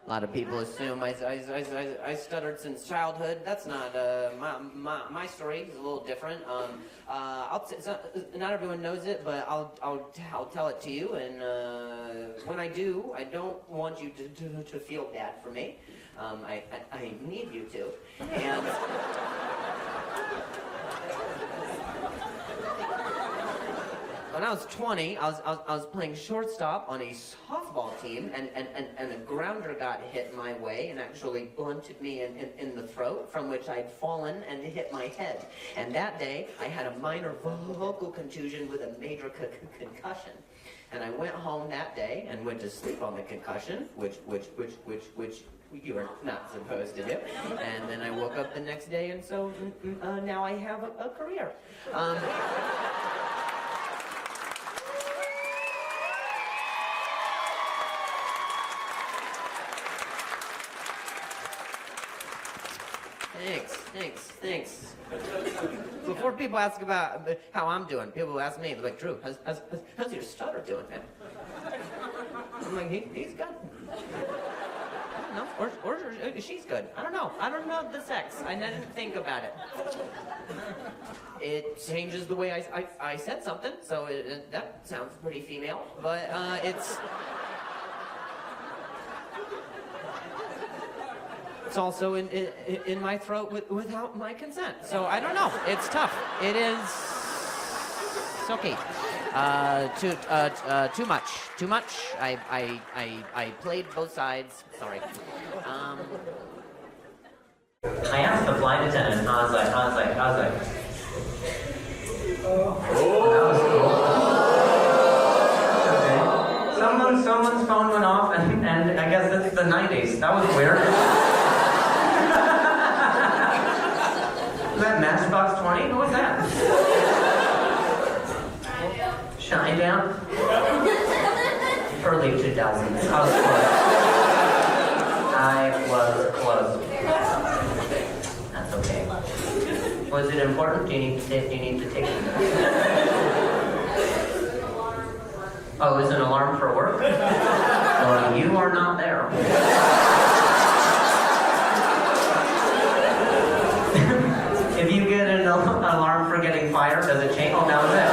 A lot of people assume I stuttered since childhood. That's not my story is a little different. Not everyone knows it, but I'll tell it to you. And when I do, I don't want you to feel bad for me. I need you to. And when I was 20, I was playing shortstop on a softball team, and a grounder got hit my way and actually blunted me in the throat, from which I'd fallen and hit my head. And that day, I had a minor vocal contusion with a major concussion. And I went home that day and went to sleep on the concussion, which you are not supposed to do. And then I woke up the next day, and so now I have a career. Thanks. Before people ask about how I'm doing, people ask me, they're like, Drew, how's your stutter doing, man? I'm like, he's good. I don't know, or she's good. I don't know the sex. I didn't think about it. It changes the way I said something, so that sounds pretty female, but it's also in my throat without my consent. So I don't know. It's tough. It is. It's okay. Too much. I played both sides. Sorry. I asked the flight attendant. I was like. Oh, that was cool. Okay. Someone's phone went off, and I guess that's the 90s. That was weird. Was that Matchbox 20? Who was that? Shinedown? Early 2000s. I was close. That's okay. Was it important? Do you need to take it? Oh, is an alarm for work? Well, you are not there. If you get an alarm for getting fired, does it change? Oh, that was it.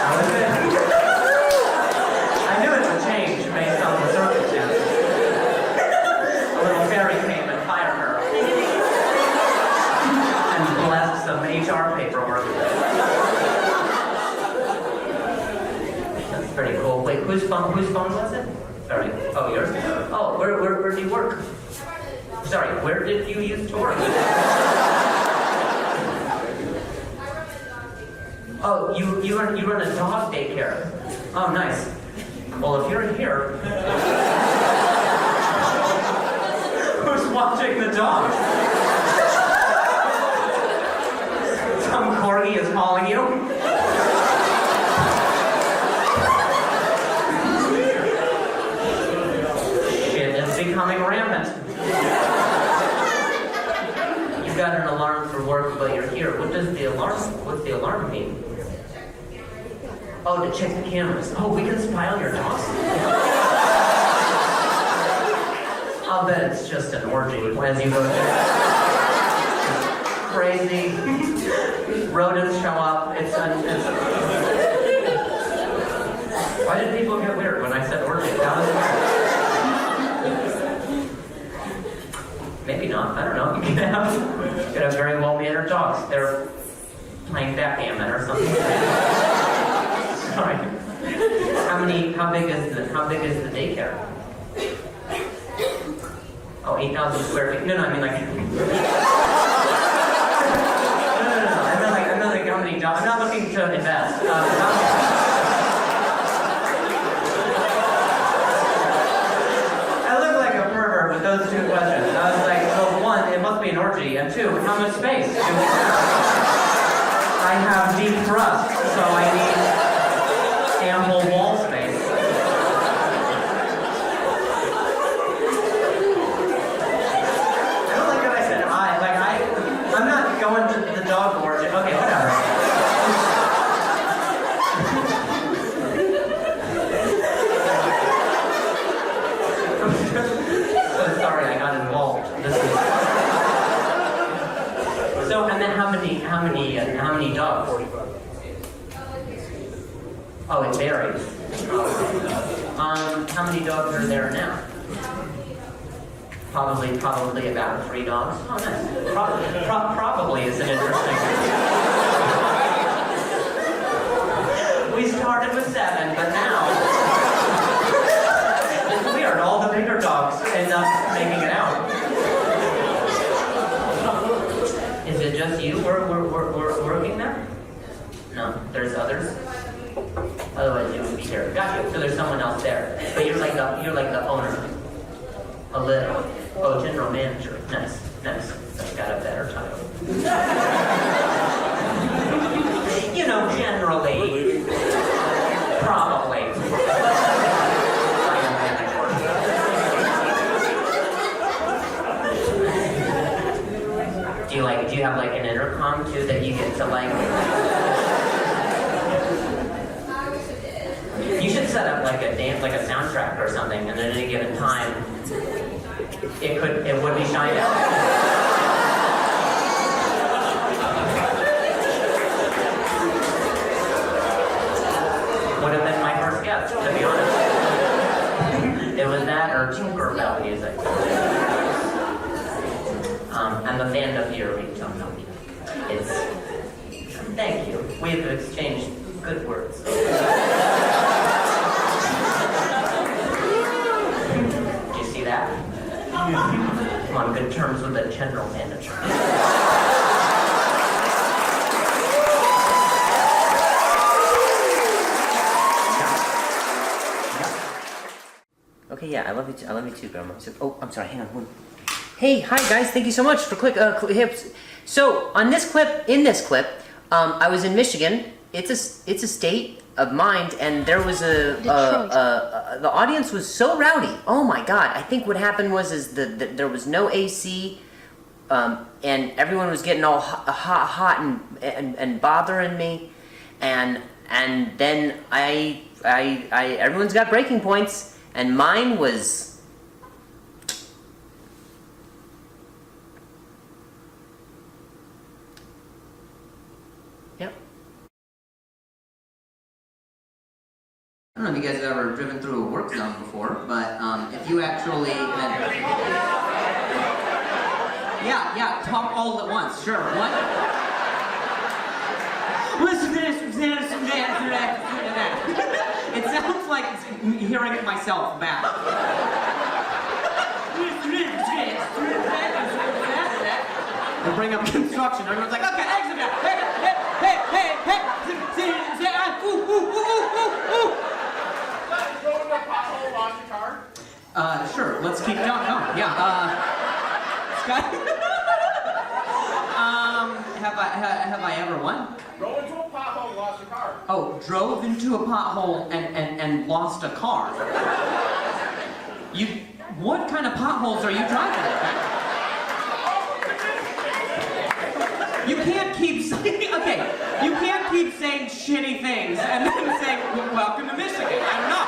That was it. I knew it would change based on the circumstances. A little fairy came and fired her. And blessed some HR paperwork. That's pretty cool. Wait, whose phone was it? Sorry. Oh, yours? Oh, where do you work? Sorry, where did you used to work? Oh, you run a dog daycare. Oh, nice. Well, if you're here, who's watching the dog? Some corgi is calling you. Shit is becoming rampant. You got an alarm for work, but you're here. What's the alarm mean? Oh, to check the cameras. Oh, we can spy on your dogs? I'll bet it's just an orgy as you go there. Crazy. Rodents show up. Why did people get weird when I said orgy? That was weird. Maybe not. I don't know. You could have very well-mannered dogs. They're playing backgammon or something. Sorry. How big is the daycare? Oh, 8,000 square feet. No, I mean like. No. I mean like how many dogs? I'm not looking to invest. I look like a pervert with those two questions. I was like, well, one, it must be an orgy, and two, how much space do we have? I have deep thrust, so I need ample wall space. I don't like what I said. I'm not going to the dog orgy. Okay, whatever. So sorry I got involved. So, and then how many dogs? Oh, it varies. How many dogs are there now? Probably about 3 dogs. Oh, nice. Probably is an interesting. We started with 7, but now it's weird. All the bigger dogs end up making it out. Is it just you working there? No, there's others. Otherwise, you would be here. Gotcha. So there's someone else there, but you're like the owner. A little. Oh, general manager. Nice. That's got a better title. You know, generally, probably. Do you have like an intercom too that you get to like? You should set up like a soundtrack or something, and at any given time, it would be shining. Would have been my first guess, to be honest. It was that or Tinkerbell music. And the fandom here, we don't know. It's thank you. We've exchanged good words. Do you see that? I'm on good terms with the general manager. Okay, yeah, I love you too, Grandma. So, oh, I'm sorry, hang on. Hey, hi guys, thank you so much for hips. So, in this clip, I was in Michigan. It's a state of mind, and there was the audience was so rowdy. Oh my God! I think what happened was there was no AC, and everyone was getting all hot and bothering me, and then everyone's got breaking points, and mine was. I don't know if you guys have ever driven through a work zone before, but if you actually had... Yeah, talk all at once, sure. What? Listen to this, It sounds like hearing it myself back. They bring up construction, everyone's like, okay, exit now, sure, let's keep going. Oh, yeah, Scott? Have I ever won? Drove into a pothole and lost your car. Oh, drove into a pothole and lost a car. What kind of potholes are you driving at? You can't keep saying, okay, you can't keep saying shitty things and then saying, welcome to Michigan. I don't know.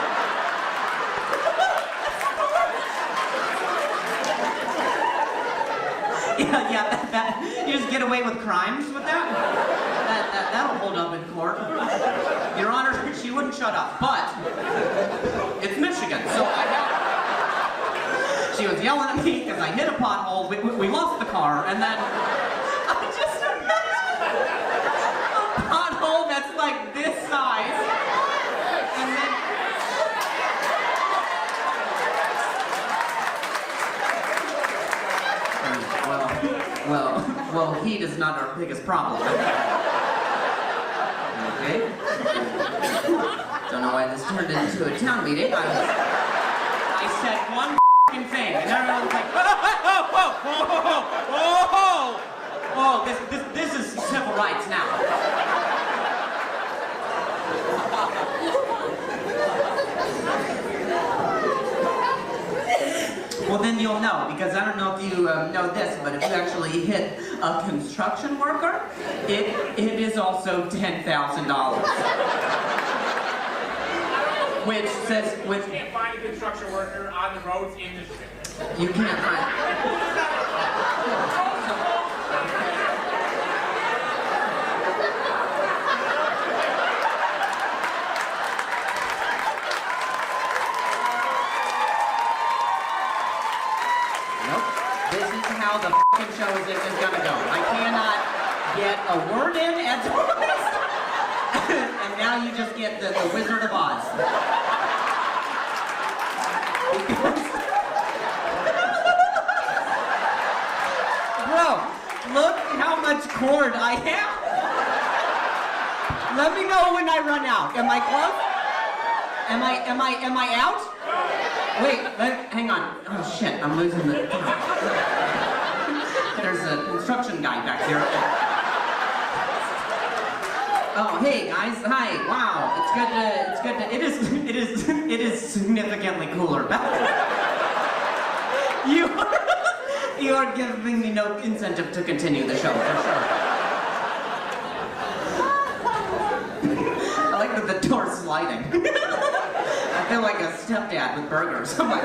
Yeah, you just get away with crimes with that? That'll hold up in court. Your Honor, she wouldn't shut up, but it's Michigan, so she was yelling at me because I hit a pothole, we lost the car, and then I just imagine a pothole that's like this size, and then Well, heat is not our biggest problem. Okay? Don't know why this turned into a town meeting. I said one f***ing thing, and everyone's like, oh, this is civil rights now. Well, then you'll know, because I don't know if you know this, but if you actually hit a construction worker, it is also $10,000. which says, which You can't find a construction worker on the roads industry. you can't find. Nope. This is how the fucking show is gonna go. I cannot get a word in edgewise, and now you just get the Wizard of Oz. Bro, look how much cord I have. Let me know when I run out. Am I close? Am I out? Wait, hang on. Oh shit, I'm losing the. There's a construction guy back here. Oh, hey guys, hi. Wow, it's good to. It is significantly cooler back there. You are giving me no incentive to continue the show, for sure. I like that the door's sliding. I feel like a stepdad with burgers. I'm like,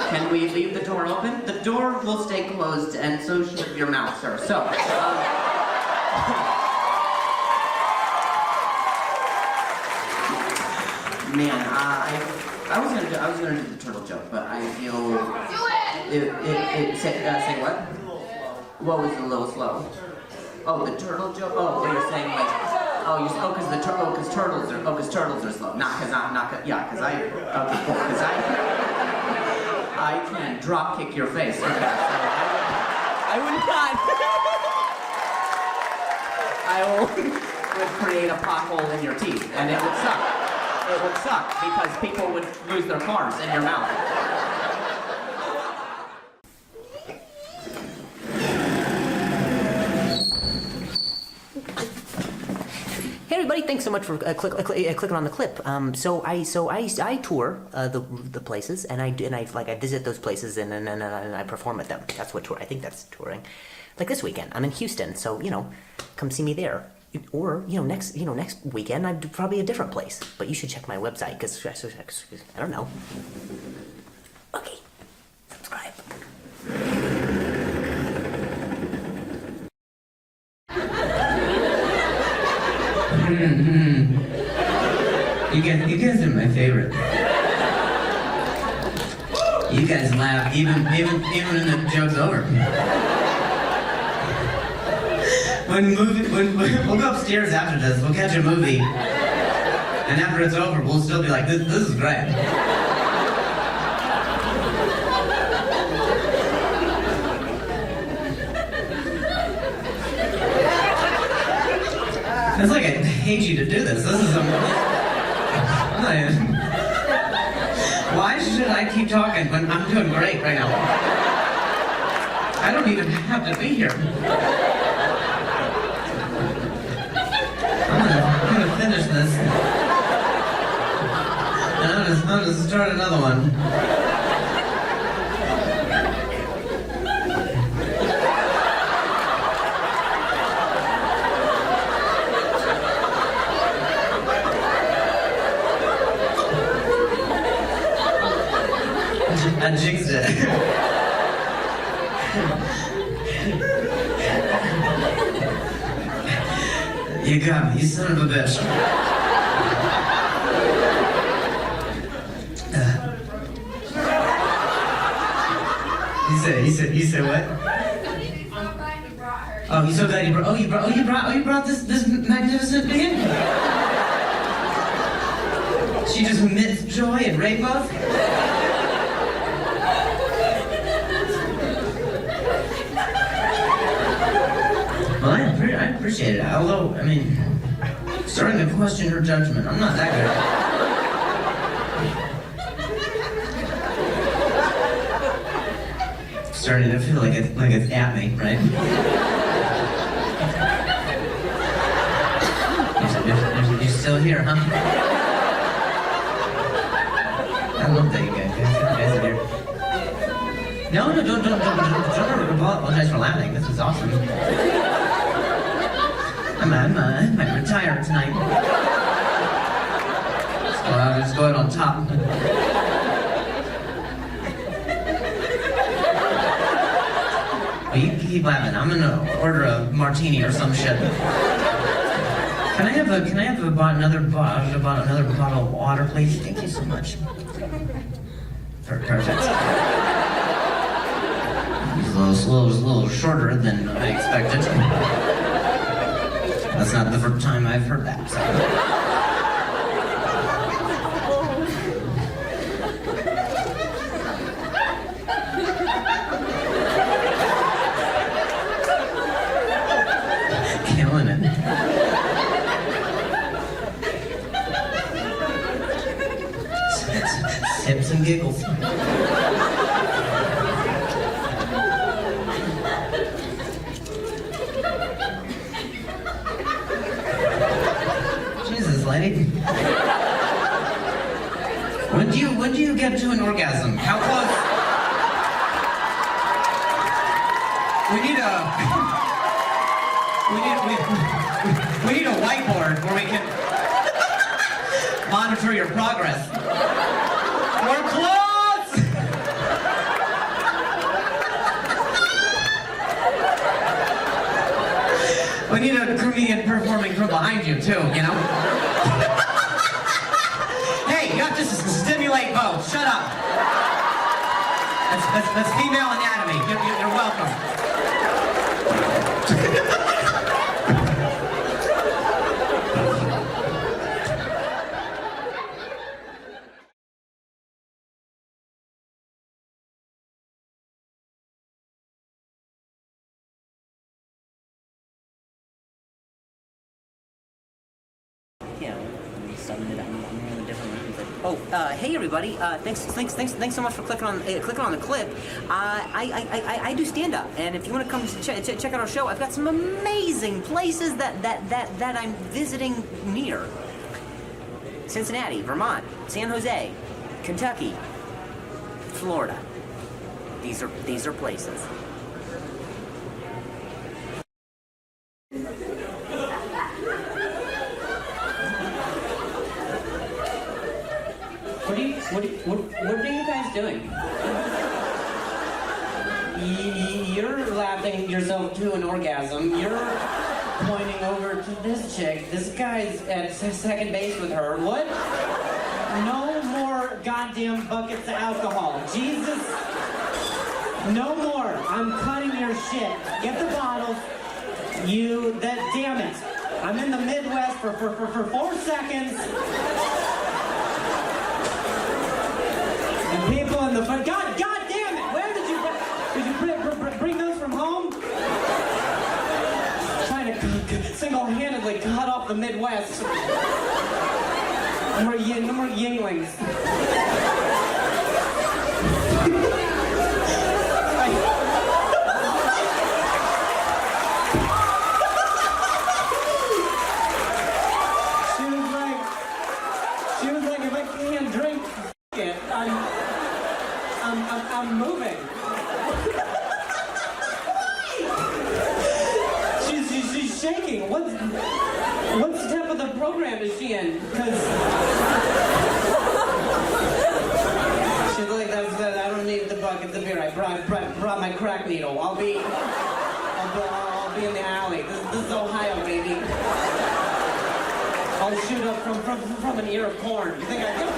Can we leave the door open? The door will stay closed, and so should your mouth, sir. So, man, I was gonna do the turtle joke, but I feel say what? What was a little slow? Oh, the turtle joke. Oh, what you're saying like, because turtles are slow. Because I can drop kick your face. Okay, so I would not. I would create a pothole in your teeth, and it would suck. It would suck because people would lose their cars in your mouth. Hey everybody! Thanks so much for clicking on the clip. So I tour the places, and I visit those places, and I perform at them. That's what tour. I think that's touring. Like this weekend, I'm in Houston, so come see me there. Or next weekend I'd probably a different place. But you should check my website because I don't know. Okay, subscribe. You guys are my favorite. You guys laugh even when the joke's over. We'll go upstairs after this. We'll catch a movie, and after it's over, we'll still be like, this is great. It's like I hate you to do this. This is Why should I keep talking when I'm doing great right now? I don't even have to be here. I'm gonna finish this. And I'm gonna start another one. I jinxed it. You got me, you son of a bitch. You said what? Oh, he's so glad you brought this magnificent being? She just emits joy and rainbows? Well, I appreciate it, although, I mean, starting to question her judgment. I'm not that good. Starting to feel like it's at me, right? You're still here, huh? I love that you guys are here. No, don't apologize for laughing. This is awesome. I I might retire tonight. Just go out on top. Well, you keep laughing. I'm gonna order a martini or some shit. Can I have another bottle of water, please? Thank you so much. Perfect. It's a little shorter than I expected. That's not the first time I've heard that. So. Killing it. Sips and giggles. Jesus, lady. When do you get to an orgasm? How close? We need a whiteboard where we can monitor your progress. We're close! We need a comedian performing from behind you too, you know? Hey, you have to stimulate both. Shut up. That's female anatomy. You're welcome. Yeah, suddenly I'm in a different room. Oh, hey everybody! Thanks so much for clicking on the clip. I do stand up, and if you want to come check out our show, I've got some amazing places that I'm visiting near: Cincinnati, Vermont, San Jose, Kentucky, Florida. These are places. What are you guys doing? You're laughing yourself to an orgasm. You're pointing over to this chick. This guy's at second base with her. What? No more goddamn buckets of alcohol. Jesus. No more. I'm cutting your shit. Get the bottles. Damn it. I'm in the Midwest for 4 seconds. And people in the front, God damn it! Where did you bring those from home? Trying to single-handedly cut off the Midwest. No more Yinglings. She was like, if I can't drink it, I'm moving. She's shaking. What step of the program is she in? Because she's like, I don't need the buckets of beer. I brought my crack needle. I'll be in the alley. This is Ohio, baby. I'll shoot up from an ear of corn. You think I can?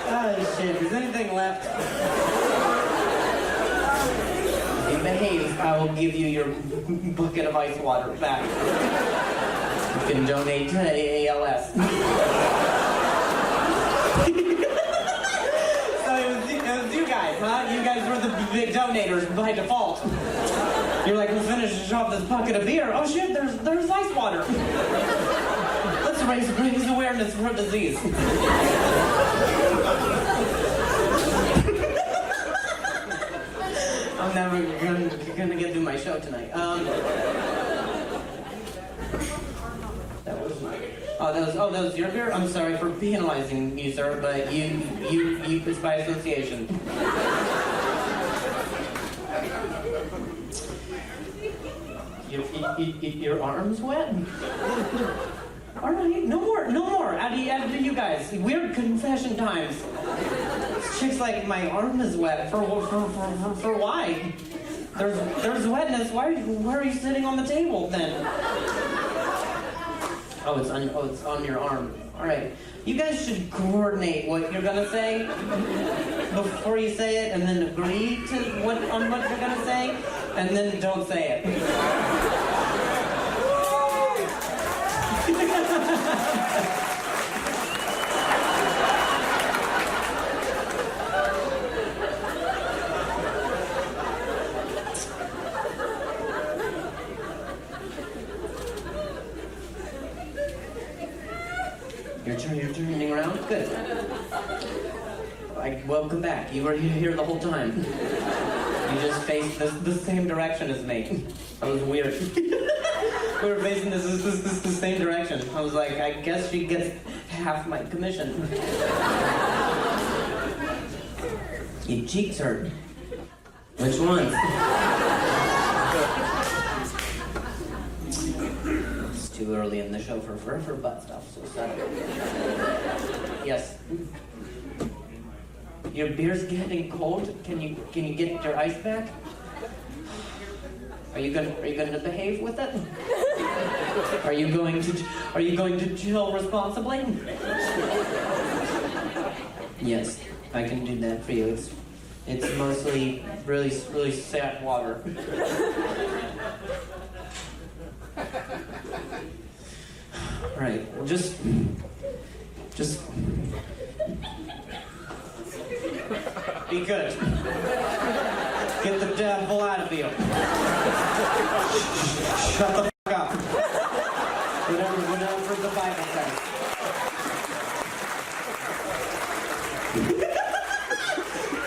Oh shit, is anything left? If you behave, I will give you your bucket of ice water back. You can donate to ALS. So it was you guys, huh? You guys were the big donators by default. You're like, we'll finish off this bucket of beer. Oh shit, there's ice water. Let's raise awareness for disease. I'm never gonna get through my show tonight. That was your beer? I'm sorry for penalizing you, sir, but you by association. Your arm's wet? All right, no more. After you guys. Weird confession times. This chick's like, my arm is wet. For why? There's wetness. Why are you sitting on the table then? Oh, it's on your arm. All right. You guys should coordinate what you're gonna say before you say it, and then agree to what you're gonna say, and then don't say it. You're turning around? Good. Welcome back. You were here the whole time. You just faced the same direction as me. That was weird. We were facing the same direction. I was like, I guess she gets half my commission. Your cheeks hurt. Which ones? It's too early in the show for butt stuff, so sorry. Yes. Your beer's getting cold. Can you get your ice back? Are you gonna behave with it? Are you going to chill responsibly? Yes, I can do that for you. It's mostly really sad water. All right, well, just be good. Get the devil out of you. Shut the fuck up. Whatever the Bible says.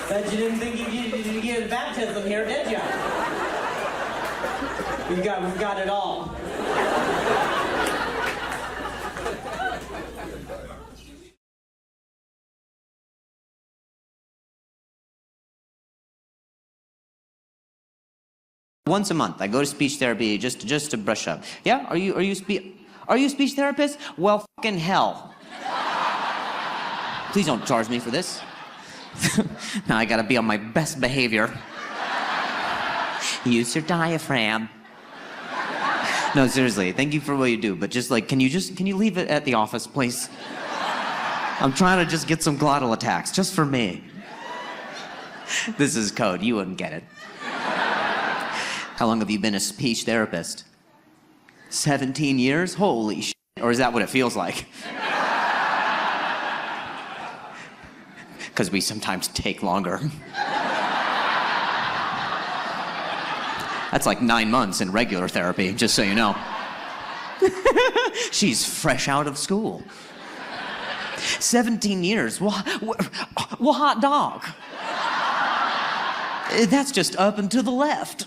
Bet you didn't think you get baptism here, did you? We've got it all. Once a month, I go to speech therapy just to brush up. Yeah? Are you a speech therapist? Well, fucking hell. Please don't charge me for this. Now I gotta be on my best behavior. Use your diaphragm. No, seriously, thank you for what you do, but just like, can you leave it at the office, please? I'm trying to just get some glottal attacks, just for me. This is code, you wouldn't get it. How long have you been a speech therapist? 17 years? Holy shit. Or is that what it feels like? Because we sometimes take longer. That's like 9 months in regular therapy, just so you know. She's fresh out of school. 17 years? Well, hot dog. That's just up and to the left.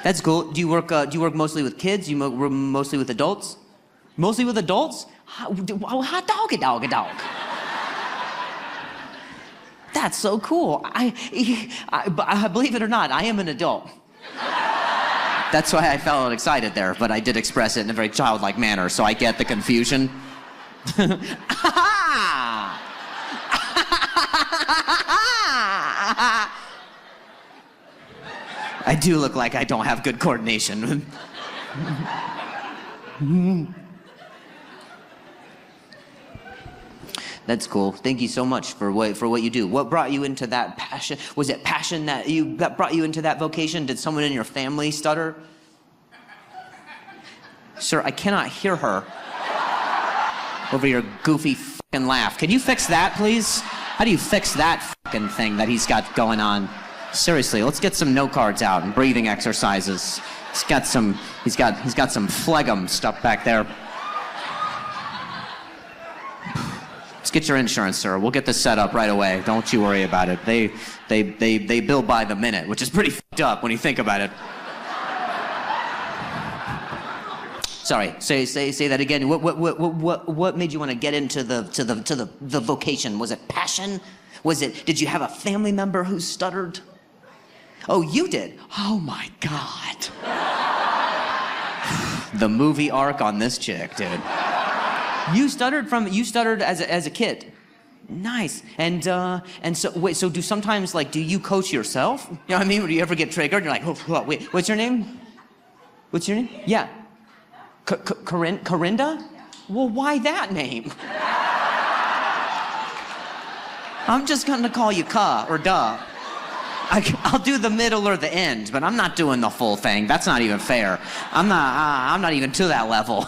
That's cool. Do you work mostly with kids? You work mostly with adults? Mostly with adults? Hot dog. That's so cool. I believe it or not, I am an adult. That's why I felt excited there, but I did express it in a very childlike manner, so I get the confusion. I do look like I don't have good coordination. That's cool. Thank you so much for what you do. What brought you into that passion? Was it passion that brought you into that vocation? Did someone in your family stutter? Sir, I cannot hear her over your goofy fucking laugh. Can you fix that, please? How do you fix that fucking thing that he's got going on? Seriously, let's get some note cards out and breathing exercises. He's got some phlegm stuff back there. Let's get your insurance, sir. We'll get this set up right away. Don't you worry about it. They bill by the minute, which is pretty fucked up when you think about it. Sorry, say that again. What made you want to get into the vocation? Was it passion? Did you have a family member who stuttered? Oh, you did? Oh my God. The movie arc on this chick, dude. You stuttered as a kid. Nice. And so, wait, so do sometimes, like, do you coach yourself? You know what I mean? Do you ever get triggered? You're like, oh, wait, what's your name? What's your name? Yeah. Corinda? Well, why that name? I'm just gonna call you Ka or Duh. I'll do the middle or the end, but I'm not doing the full thing. That's not even fair. I'm not even to that level.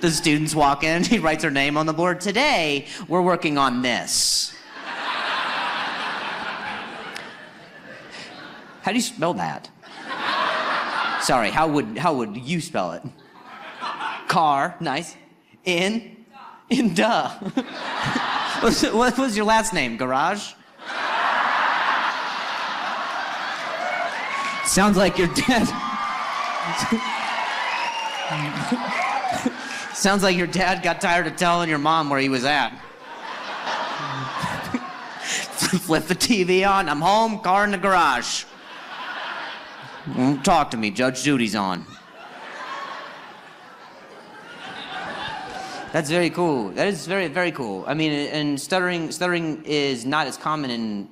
The students walk in, he writes her name on the board. Today, we're working on this. How do you spell that? Sorry, how would you spell it? Car, nice. In duh. What was your last name, Garage? Sounds like your dad. Sounds like your dad got tired of telling your mom where he was at. Flip the TV on. I'm home, car in the garage. Don't talk to me. Judge Judy's on. That's very cool. That is very, very cool. I mean, and stuttering is not as common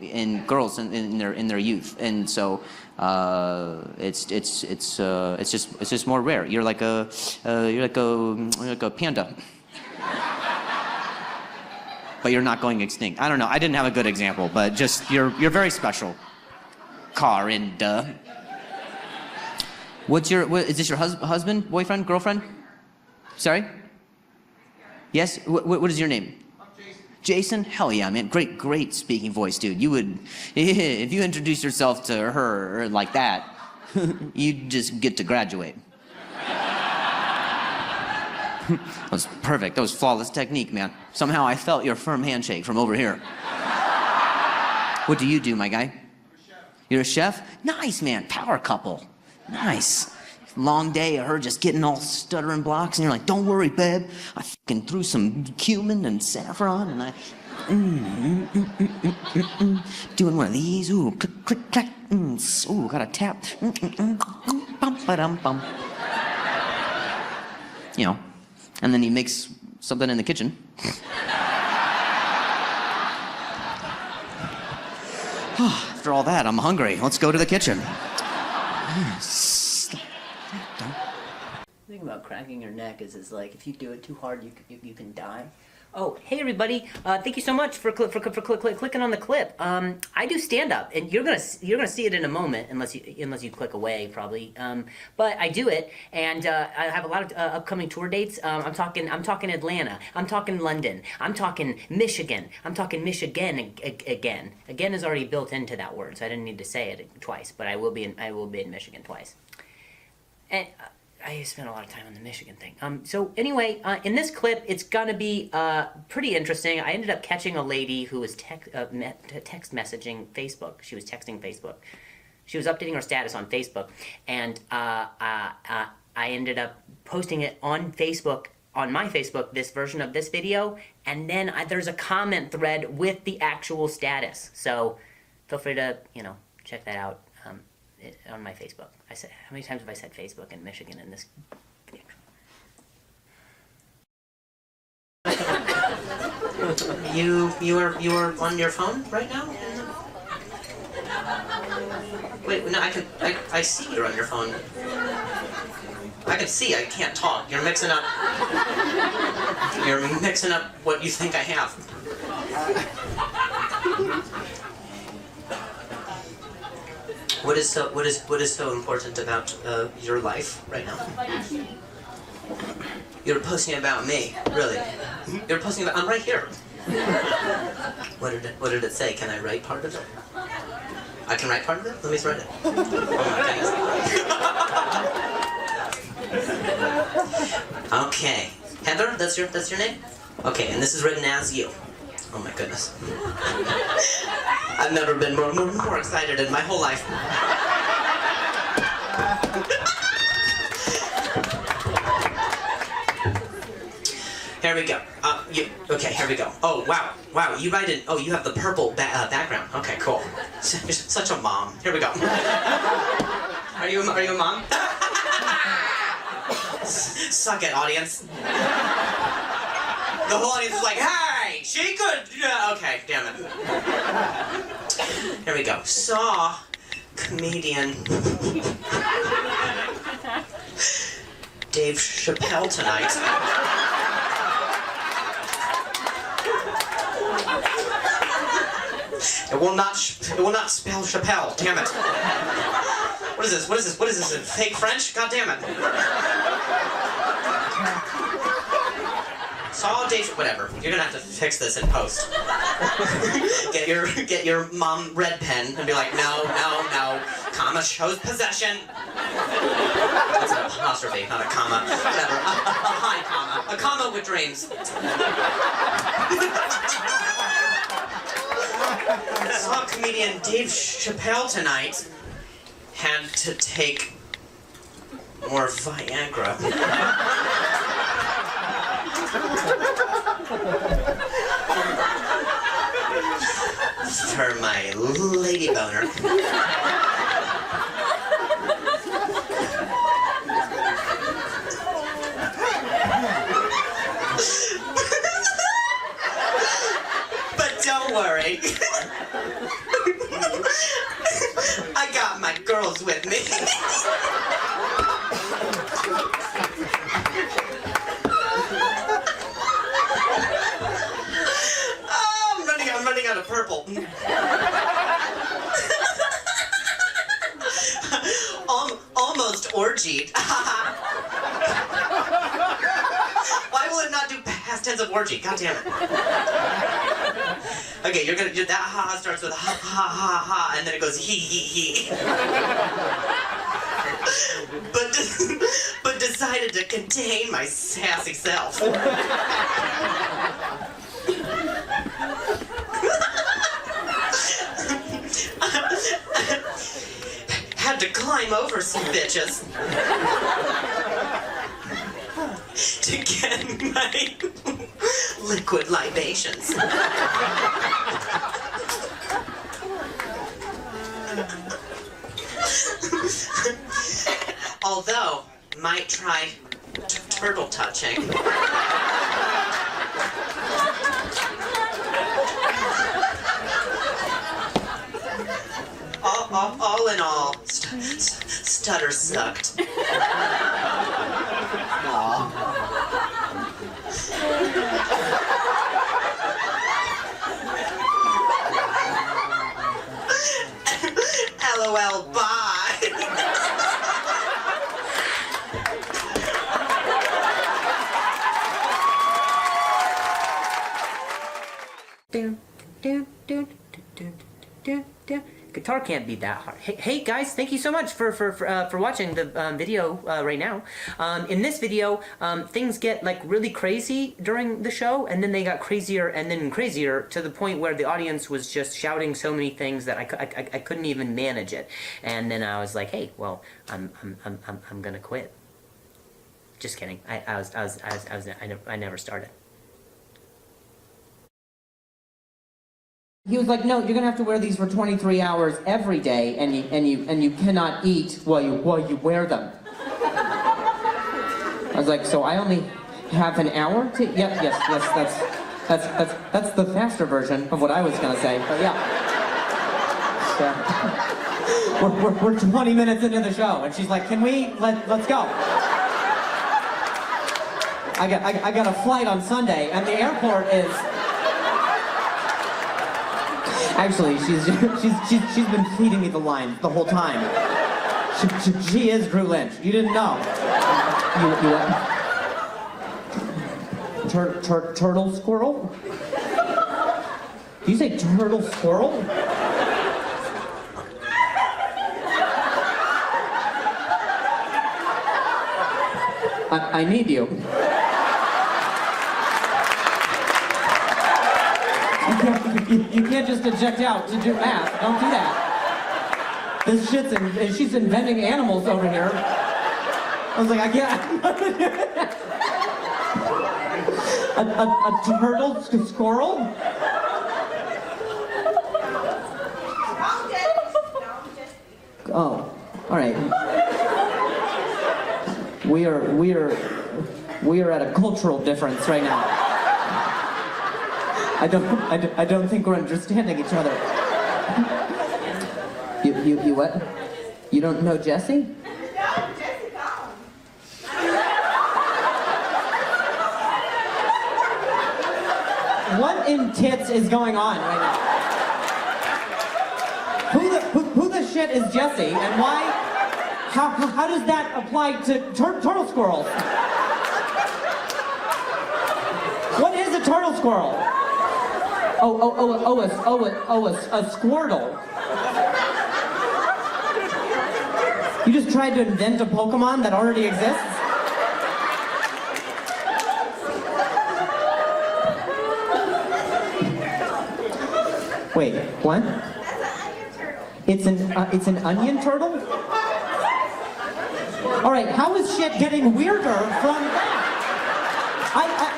in girls in their youth, and so it's just more rare. You're like a panda, but you're not going extinct. I don't know. I didn't have a good example, but just you're very special. Corinda. Is this your husband, boyfriend, girlfriend? Sorry? Yes? What is your name? I'm Jason. Jason? Hell yeah, man. Great speaking voice, dude. You would, if you introduce yourself to her like that, you'd just get to graduate. That was perfect. That was flawless technique, man. Somehow I felt your firm handshake from over here. What do you do, my guy? I'm a chef. You're a chef? Nice, man. Power couple. Nice. Long day of her just getting all stuttering blocks, and you're like, don't worry, babe. I fucking threw some cumin and saffron, and I... doing one of these. Ooh, click, click, clack. Ooh, got a tap. Bum, ba-dum, bum. You know, and then he makes something in the kitchen. After all that, I'm hungry. Let's go to the kitchen. The thing about cracking your neck is like if you do it too hard, you can die. Oh, hey everybody! Thank you so much for clicking on the clip. I do stand up, and you're gonna see it in a moment, unless you click away probably. But I do it, and I have a lot of upcoming tour dates. I'm talking Atlanta. I'm talking London. I'm talking Michigan. I'm talking Michigan again. Again is already built into that word, so I didn't need to say it twice. But I will be in Michigan twice. And I spent a lot of time on the Michigan thing. So anyway, in this clip, it's gonna be pretty interesting. I ended up catching a lady who was text messaging Facebook. She was texting Facebook. She was updating her status on Facebook, and I ended up posting it on Facebook, on my Facebook, this version of this video, and then there's a comment thread with the actual status. So feel free to, check that out. On my Facebook. How many times have I said Facebook in Michigan in this video? You are on your phone right now? Wait, no, I see you're on your phone. I can see, I can't talk. You're mixing up what you think I have. What is so important about your life right now? You're posting about me, really. You're posting about, I'm right here. What did it say? Can I write part of it? I can write part of it? Let me write it. Oh my goodness. Okay. Heather, that's your name? Okay, and this is written as you. Oh my goodness. I've never been more excited in my whole life. Here we go. Okay, here we go. Oh, wow. Wow, you write it. Oh, you have the purple background. Okay, cool. You're such a mom. Here we go. Are you a mom? Suck it, audience. The whole audience is like, hey, she could. Okay, damn it. Here we go. Saw comedian Dave Chappelle tonight. It will not spell Chappelle. Damn it. What is this? What is this? What is this? Fake French? God damn it. Saw Dave. Whatever. You're gonna have to fix this in post. Get your mom red pen and be like, no. Comma shows possession. That's an apostrophe, not a comma. Whatever. A high comma. A comma with dreams. Saw comedian Dave Chappelle tonight. Had to take more Viagra. For my lady boner. But don't worry. I got my girls with me. Oh, I'm running out of purple. Almost orgied. Why will it not do past tense of orgy? God damn it. Okay, you're gonna do that ha starts with ha ha ha ha, and then it goes he he. But decided to contain my sassy self. Had to climb over some bitches to get my liquid libations. Although, might try turtle touching. All in all, stutter sucked. LOL, bye. Guitar can't be that hard. Hey guys, thank you so much for watching the video right now. In this video, things get like really crazy during the show, and then they got crazier and then crazier to the point where the audience was just shouting so many things that I couldn't even manage it. And then I was like, hey, well, I'm gonna quit. Just kidding. I never started. He was like, no, you're gonna have to wear these for 23 hours every day, and you cannot eat while you wear them. I was like, so I only have an hour to? Yes, that's the faster version of what I was gonna say. But yeah, so, we're 20 minutes into the show, and she's like, can we let's go? I got a flight on Sunday, and the airport is. Actually, she's been feeding me the line the whole time. She is Drew Lynch. You didn't know. You what? Turtle squirrel? Did you say turtle squirrel? I need you. You can't just eject out to do math. Don't do that. This shit's she's inventing animals over here. I was like, I can't. A turtle squirrel? Oh, all right. We are at a cultural difference right now. I don't think we're understanding each other. You what? You don't know Jesse? What in tits is going on right now? Who the shit is Jesse, and why? How does that apply to turtle squirrels? What is a turtle squirrel? A squirtle. You just tried to invent a Pokemon that already exists? Wait, what? It's an onion turtle? All right, how is shit getting weirder from that?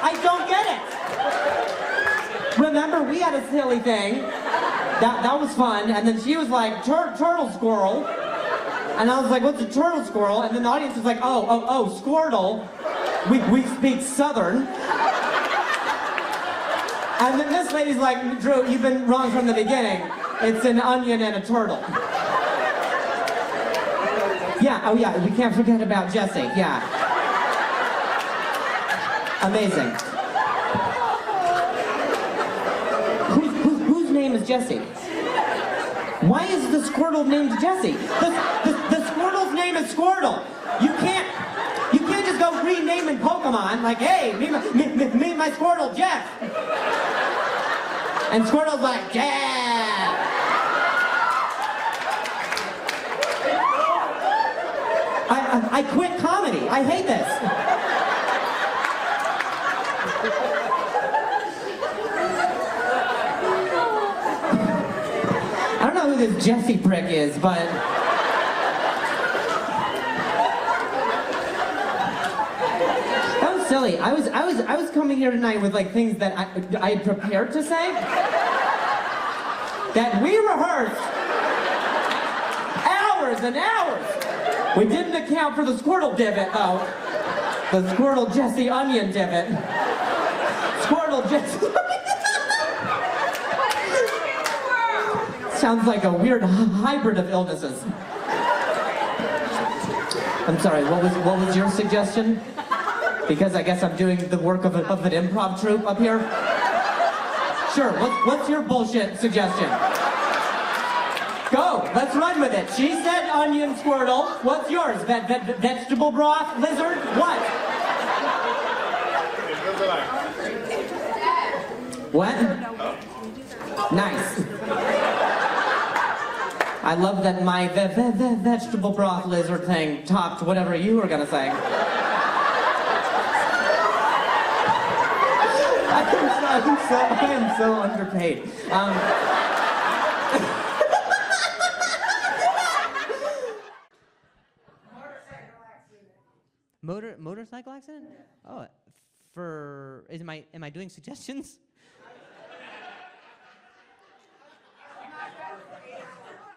I don't get it. Remember, we had a silly thing. That was fun, and then she was like, turtle squirrel. And I was like, what's a turtle squirrel? And then the audience was like, oh, Squirtle. We speak Southern. And then this lady's like, Drew, you've been wrong from the beginning. It's an onion and a turtle. Yeah, oh yeah, we can't forget about Jesse, yeah. Amazing. Whose name is Jesse? Why is the Squirtle named Jesse? The Squirtle's name is Squirtle. You can't just go renaming Pokemon like, hey, meet my Squirtle, Jeff. And Squirtle's like, yeah. I quit comedy. I hate this. I don't know who this Jesse prick is, but that was silly. I was coming here tonight with like things that I had prepared to say that we rehearsed hours and hours. We didn't account for the Squirtle divot, though. The Squirtle Jesse Onion divot. Squirtle Jesse. Sounds like a weird hybrid of illnesses. I'm sorry, what was your suggestion? Because I guess I'm doing the work of an improv troupe up here. Sure, what's your bullshit suggestion? Go, let's run with it. She said onion Squirtle. What's yours? Vegetable broth lizard? What? What? Nice. I love that my vegetable broth lizard thing topped whatever you were gonna say. I am so underpaid. Motorcycle accident? Oh, am I doing suggestions?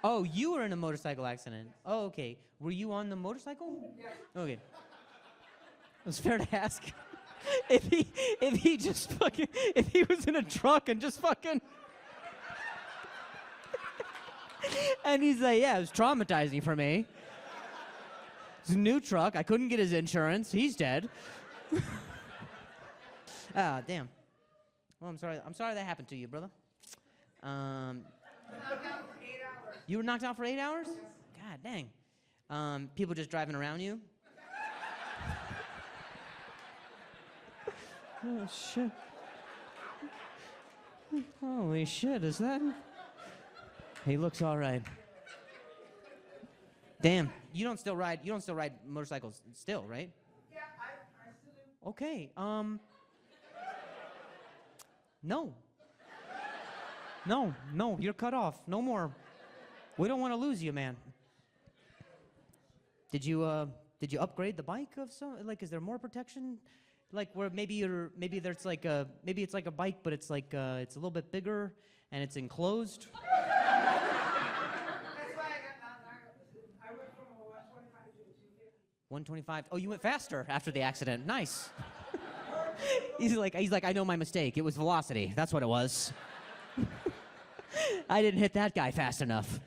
Oh, you were in a motorcycle accident. Oh, okay. Were you on the motorcycle? Yeah. Okay. It was fair to ask. if he was in a truck and just fucking and he's like, yeah, it was traumatizing for me. It's a new truck. I couldn't get his insurance. He's dead. Ah, damn. Well, I'm sorry that happened to you, brother. You were knocked out for 8 hours? God dang. People just driving around you? Oh, shit. Holy shit, is that? He looks all right. Damn. You don't still ride motorcycles still, right? Yeah, I still do. Okay, No, you're cut off. No more. We don't want to lose you, man. Did you upgrade the bike of some? Like, is there more protection? Like where maybe it's like a bike, but it's like it's a little bit bigger and it's enclosed. That's why I went from a 125 to a 250. 125. Oh, you went faster after the accident. Nice. He's like, I know my mistake. It was velocity. That's what it was. I didn't hit that guy fast enough.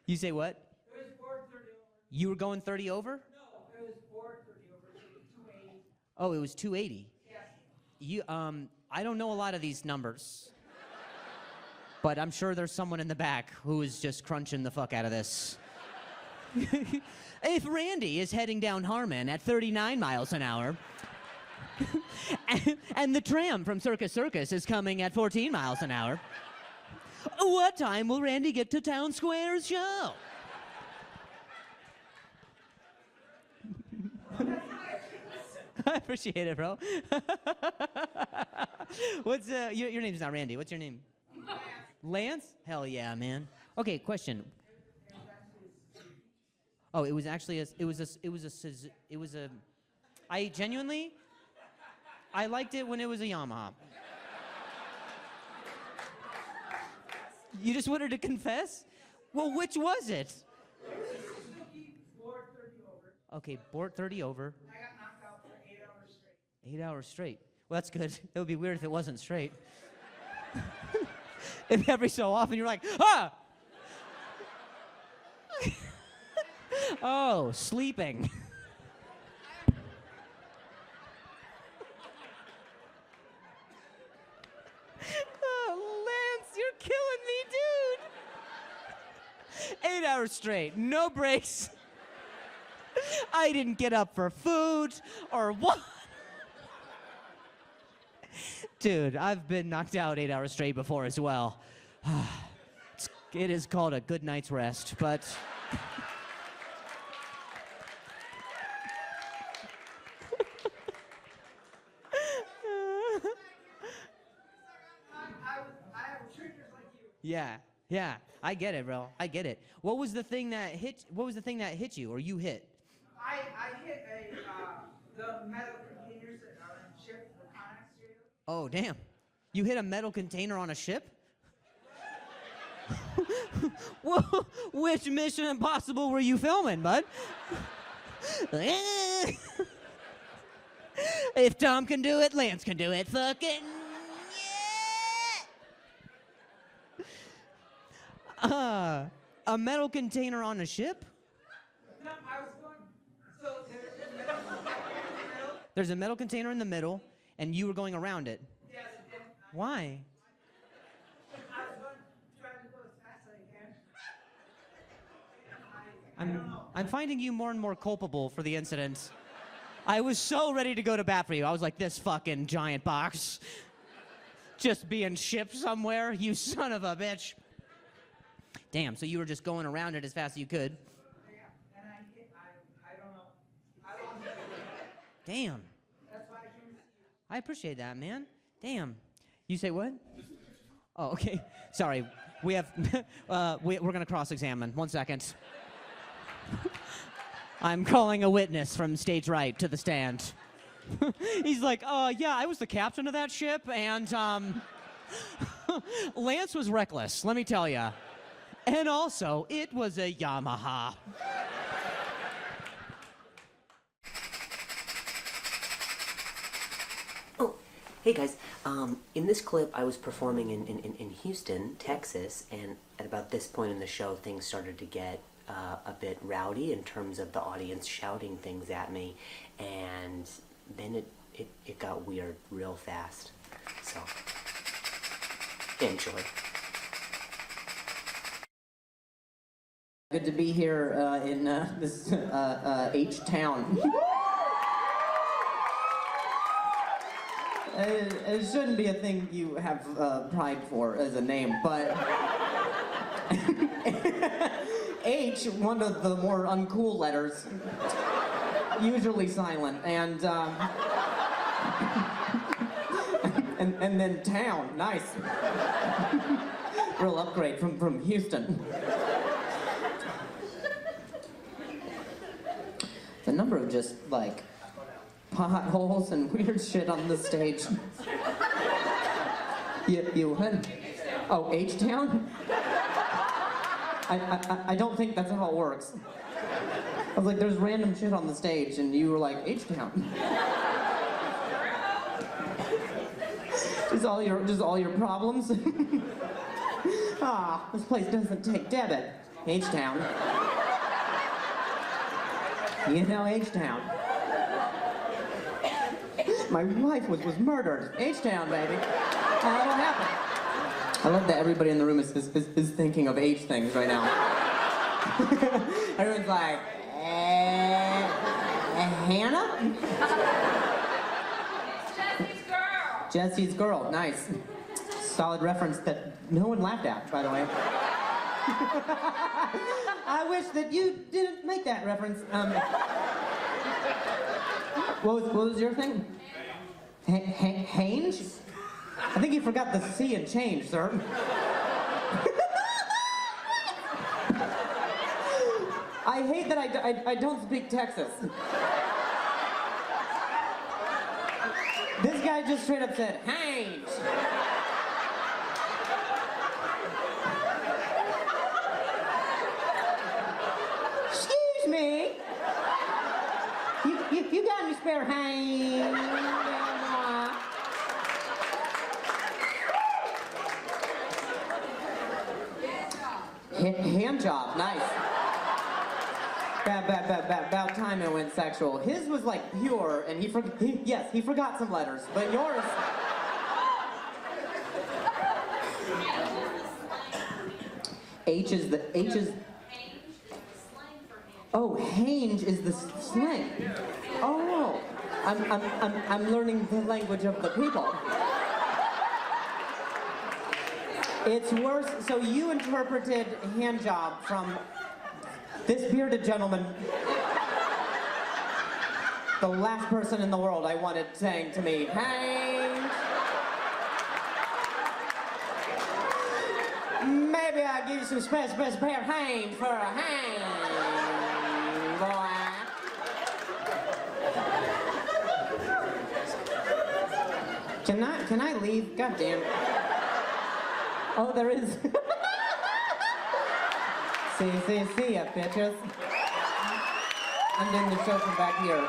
You say what? It was board 30 over. You were going 30 over? No, it was board 30 over, so 280. Oh, it was 280. Yes. You I don't know a lot of these numbers. But I'm sure there's someone in the back who is just crunching the fuck out of this. If Randy is heading down Harmon at 39 miles an hour, and the tram from Circus Circus is coming at 14 miles an hour, what time will Randy get to Town Square's show? I appreciate it, bro. What's your name's not Randy. What's your name? Lance? Hell yeah, man. Okay, question. Oh, it was actually I liked it when it was a Yamaha. You just wanted to confess? Well, which was it? Board 30 over. Okay, board 30 over. I got knocked out for 8 hours straight. 8 hours straight. Well, that's good. It would be weird if it wasn't straight. If every so often you're like, ah! Oh, sleeping. Oh, Lance, you're killing me, dude. 8 hours straight, no breaks. I didn't get up for food or what. Dude, I've been knocked out 8 hours straight before as well. It is called a good night's rest, but... I have triggers like you. Yeah, I get it, bro. I get it. What was the thing that hit you, or you hit? I hit the metal containers that are on ship, the Connex trailer. Oh, damn. You hit a metal container on a ship? Whoa, which Mission Impossible were you filming, bud? If Tom can do it, Lance can do it. Fucking yeah! A metal container on a ship? No, I was going. So there's a metal container in the middle. There's a metal container in the middle, and you were going around it. Yes, and Why? I was going, trying to go as fast as I can. I'm finding you more and more culpable for the incident. I was so ready to go to bat for you. I was like, this fucking giant box just being shipped somewhere, you son of a bitch. Damn, so you were just going around it as fast as you could. Yeah, and I hit, I don't know. I lost it. Damn. That's why I came to see you. I appreciate that, man. Damn. You say what? Oh, okay. Sorry. We have, we're going to cross-examine. 1 second. I'm calling a witness from stage right to the stand. He's like, yeah, I was the captain of that ship, and Lance was reckless, let me tell ya. And also, it was a Yamaha. Oh, hey guys. In this clip, I was performing in Houston, Texas, and at about this point in the show, things started to get a bit rowdy in terms of the audience shouting things at me, and then it got weird real fast. So, enjoy. Good to be here in this H-Town. It shouldn't be a thing you have pride for as a name, but H, one of the more uncool letters, usually silent, and and then town, nice. Real upgrade from Houston. The number of just like potholes and weird shit on the stage. You went? Oh, H-Town? I don't think that's how it works. I was like, there's random shit on the stage, and you were like, H-Town. Just all your problems? Ah, this place doesn't take debit. H-Town. You know H-Town. My wife was murdered. H-Town, baby. That'll happen. I love that everybody in the room is thinking of H things right now. Everyone's like, Hannah? Jesse's girl. Jesse's girl, nice. Solid reference that no one laughed at, by the way. I wish that you didn't make that reference. What was your thing? Hange? I think you forgot the C in change, sir. I hate that I don't speak Texas. This guy just straight up said, Hange. Excuse me. You got any spare Hange? Hand job, nice. About time it went sexual. His was like pure, and he forgot some letters, but yours. H is. Oh, Hange is the slang. Oh, I'm learning the language of the people. It's worse. So you interpreted hand job from this bearded gentleman, the last person in the world I wanted saying to me, Hange. Maybe I'll give you some special pair of Hange for a hang, boy. Can I leave? God damn. Oh, there is. See ya, bitches. I'm doing the show from back here.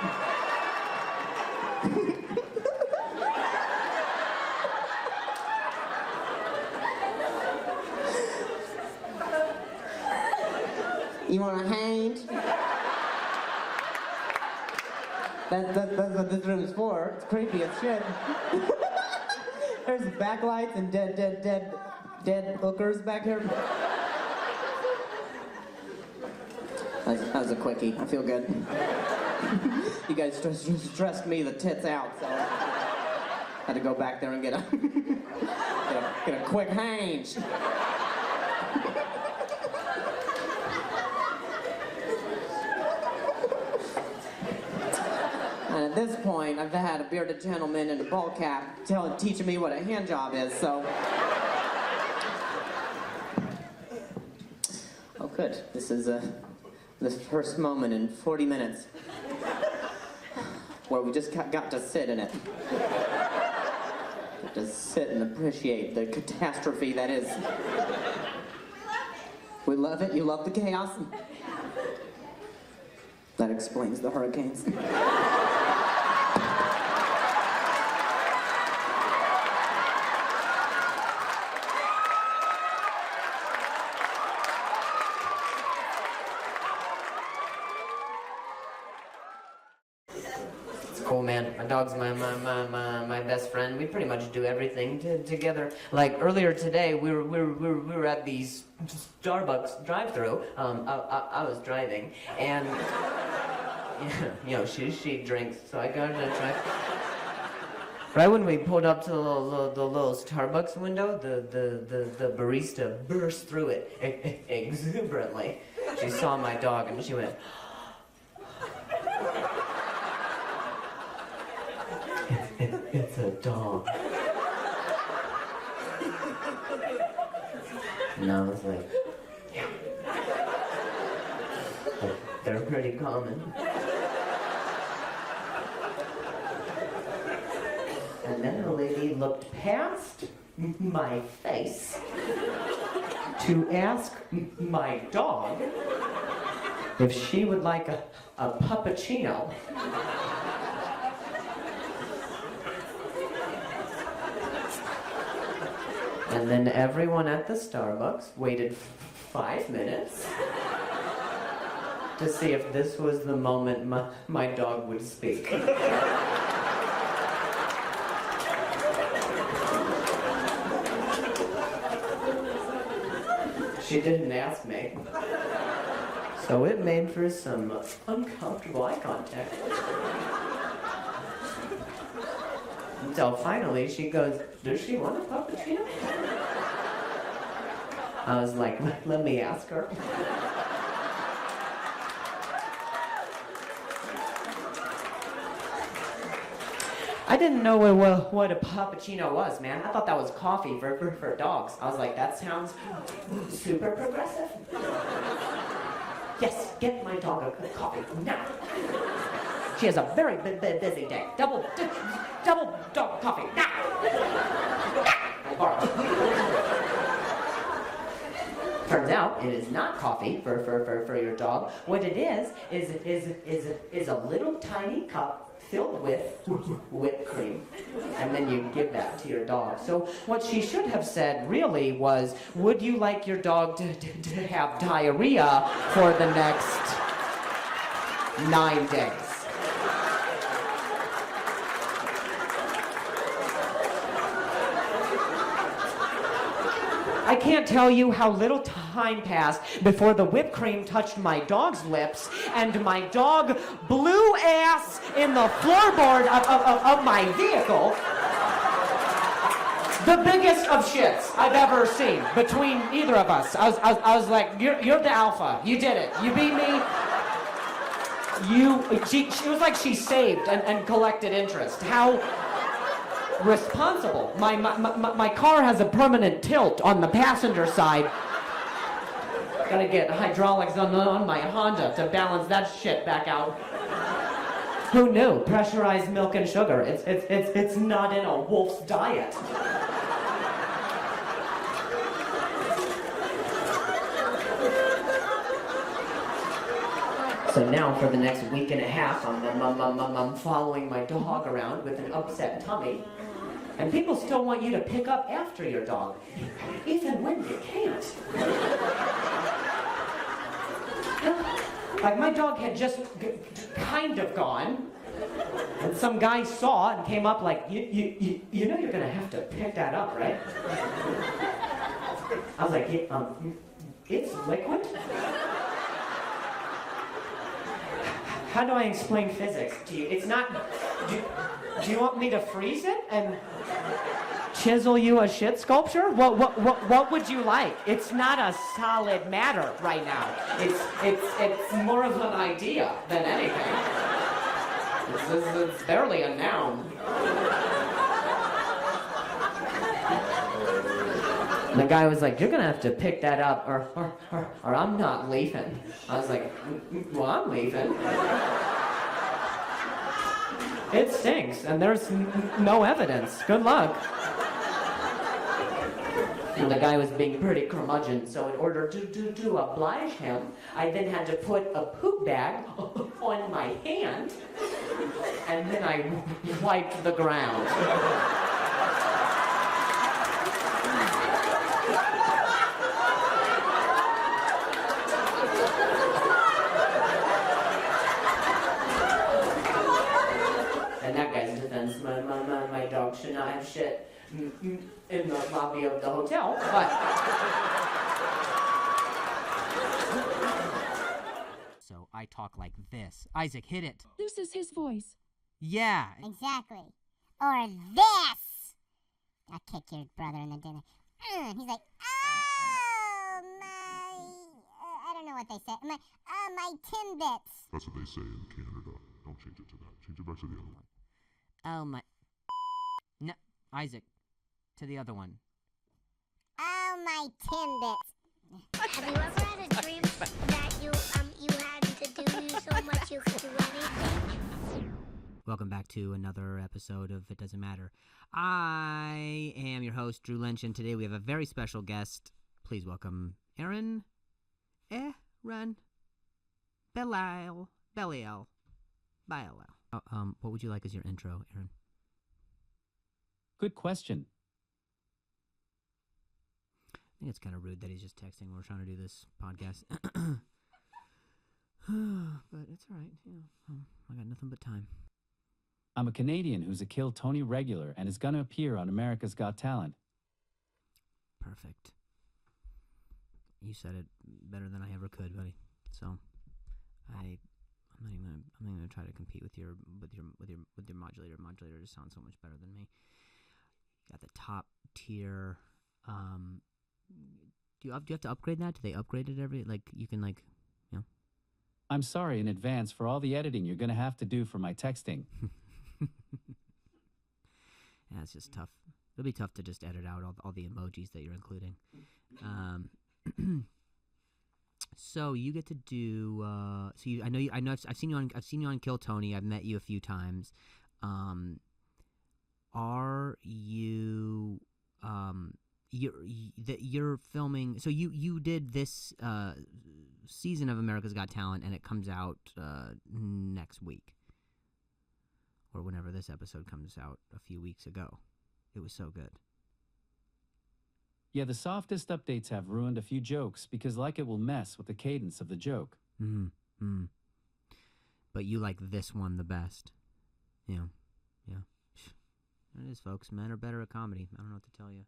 You want to hang? That's what this room is for. It's creepy as shit. There's backlights and dead hookers back here. That was a quickie. I feel good. You guys stressed me the tits out, so I had to go back there and get a quick Hange. And at this point, I've had a bearded gentleman in a ball cap teaching me what a hand job is, so. Oh, good. This is the first moment in 40 minutes where we just got to sit in it. Just sit and appreciate the catastrophe that is. We love it. You love the chaos. That explains the hurricanes. Cool, man. My dog's my best friend. We pretty much do everything together. Like earlier today, we were at these Starbucks drive-through. I was driving, and she drinks, so I got her to try. Right when we pulled up to the little Starbucks window, the barista burst through it exuberantly. She saw my dog and she went. It's a dog. And I was like, yeah. They're pretty common. And then the lady looked past my face to ask my dog if she would like a puppuccino. And then everyone at the Starbucks waited 5 minutes to see if this was the moment my dog would speak. She didn't ask me. So it made for some uncomfortable eye contact. Until finally she goes, "Does she want a puppuccino?" I was like, let me ask her. I didn't know what a puppuccino was, man. I thought that was coffee for dogs. I was like, that sounds super progressive. Yes, get my dog a coffee now. She has a very busy day. Double dog coffee now. I borrow. Turns out it is not coffee for your dog. What it is a little tiny cup filled with whipped cream, and then you give that to your dog. So what she should have said really was, would you like your dog to have diarrhea for the next 9 days? I can't tell you how little time passed before the whipped cream touched my dog's lips and my dog blew ass in the floorboard of my vehicle. The biggest of shits I've ever seen between either of us. I was like, you're the alpha. You did it. You beat me. It was like she saved and collected interest. How responsible. My car has a permanent tilt on the passenger side. Gotta get hydraulics on my Honda to balance that shit back out. Who knew? Pressurized milk and sugar. It's not in a wolf's diet. So now for the next week and a half, I'm following my dog around with an upset tummy. And people still want you to pick up after your dog, even when you can't. Like my dog had just kind of gone, and some guy saw and came up like, you know you're gonna have to pick that up, right? I was like, it's liquid? How do I explain physics to you? It's not, do you want me to freeze it and chisel you a shit sculpture? What would you like? It's not a solid matter right now. It's more of an idea than anything. It's barely a noun. The guy was like, you're gonna have to pick that up or I'm not leaving. I was like, well, I'm leaving. It stinks, and there's no evidence. Good luck. And the guy was being pretty curmudgeon, so in order to oblige him, I then had to put a poop bag on my hand, and then I wiped the ground. And that guy's defense, my dog should not have shit in the lobby of the hotel, but... So I talk like this. Isaac, hit it. This is his voice. Yeah. Exactly. Or this! I'll kick your brother in the dinner. He's like, oh, I don't know what they say. My Timbits. That's what they say in Canada. Don't change it to that. Change it back to the other one. Oh my... No, Isaac. To the other one. Oh, my Timbits. Have you ever had a dream that you had to do so much you could do anything? Welcome back to another episode of It Doesn't Matter. I am your host, Drew Lynch, and today we have a very special guest. Please welcome Aaron Belial. What would you like as your intro, Aaron? Good question. I think it's kind of rude that he's just texting. We're trying to do this podcast. But it's all right. I got nothing but time. I'm a Canadian who's a Kill Tony regular and is going to appear on America's Got Talent. Perfect. You said it better than I ever could, buddy. So, I'm not even gonna try to compete with your modulator. Modulator just sounds so much better than me. Got the top tier. Do you have to upgrade that? Do they upgrade it every you can I'm sorry in advance for all the editing you're going to have to do for my texting. Yeah, it's just tough. It'll be tough to just edit out all the emojis that you're including. So you get to do. I know. I've seen you on Kill Tony. I've met you a few times. Are you? You're filming. So you did this season of America's Got Talent, and it comes out next week, or whenever this episode comes out. A few weeks ago, it was so good. Yeah, the softest updates have ruined a few jokes because it will mess with the cadence of the joke. Mm-hmm. But you like this one the best. Yeah. It is, folks. Men are better at comedy. I don't know what to tell you.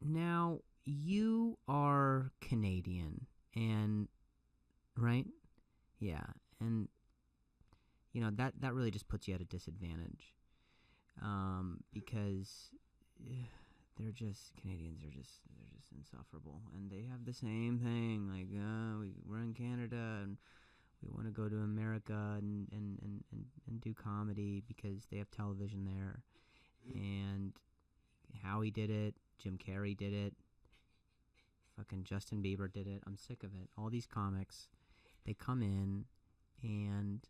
Now, you are Canadian, and, right? Yeah, and, that really just puts you at a disadvantage, because Canadians are just insufferable, and they have the same thing, we're in Canada, and we want to go to America and do comedy because they have television there. And Howie did it, Jim Carrey did it, fucking Justin Bieber did it. I'm sick of it. All these comics, they come in and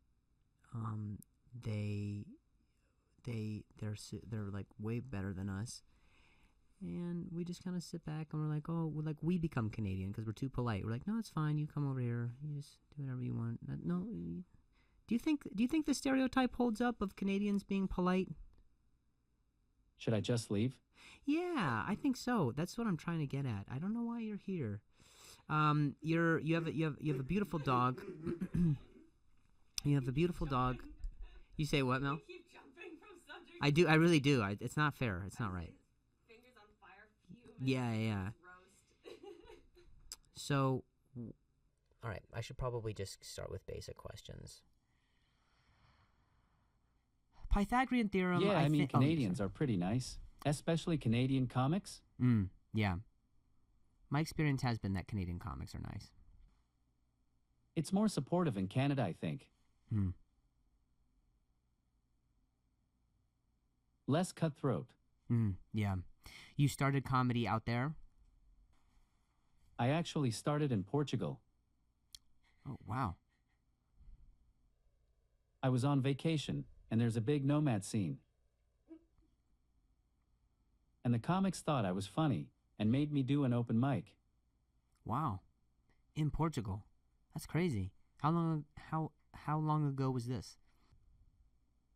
they're like way better than us, and we just kind of sit back and we're like, we become Canadian because we're too polite. We're like, no, it's fine. You come over here. You just do whatever you want. No, do you think the stereotype holds up of Canadians being polite? Should I just leave? Yeah, I think so. That's what I'm trying to get at. I don't know why you're here. You have a beautiful dog. You have a beautiful dog. You say what, Mel? Keep jumping from subject. I do. I really do. It's not fair. It's not right. Fingers on fire. Yeah. Roast. So, all right. I should probably just start with basic questions. Pythagorean theorem. Yeah, I mean, Canadians are pretty nice, especially Canadian comics. Yeah. My experience has been that Canadian comics are nice. It's more supportive in Canada, I think. Less cutthroat. Yeah. You started comedy out there? I actually started in Portugal. Oh, wow. I was on vacation, and there's a big nomad scene. And the comics thought I was funny and made me do an open mic. Wow. In Portugal. That's crazy. How long ago was this?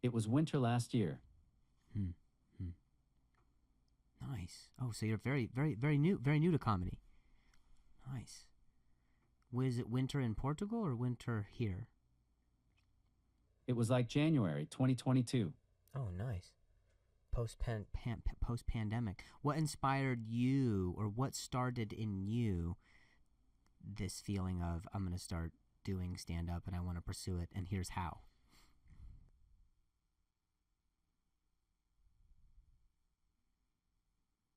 It was winter last year. Nice. Oh, so you're very new to comedy. Nice. Was it winter in Portugal or winter here? It was like January 2022. Oh, nice. Post-pandemic. What inspired you, or what started in you this feeling of, I'm going to start doing stand-up and I want to pursue it, and here's how?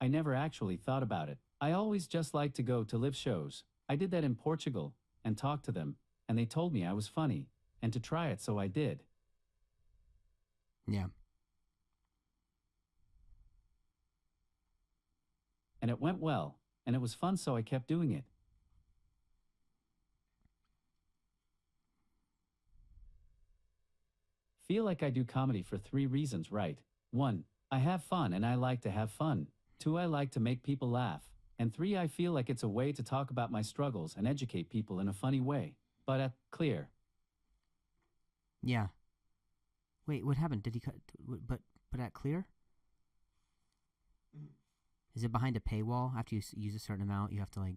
I never actually thought about it. I always just liked to go to live shows. I did that in Portugal and talked to them, and they told me I was funny and to try it, so I did. Yeah. And it went well, and it was fun, so I kept doing it. Feel like I do comedy for 3 reasons, right? 1. I have fun and I like to have fun. 2. I like to make people laugh. And 3. I feel like it's a way to talk about my struggles and educate people in a funny way. But clear. Yeah. Wait, what happened? Did he cut? But at clear? Is it behind a paywall? After you use a certain amount, you have to like.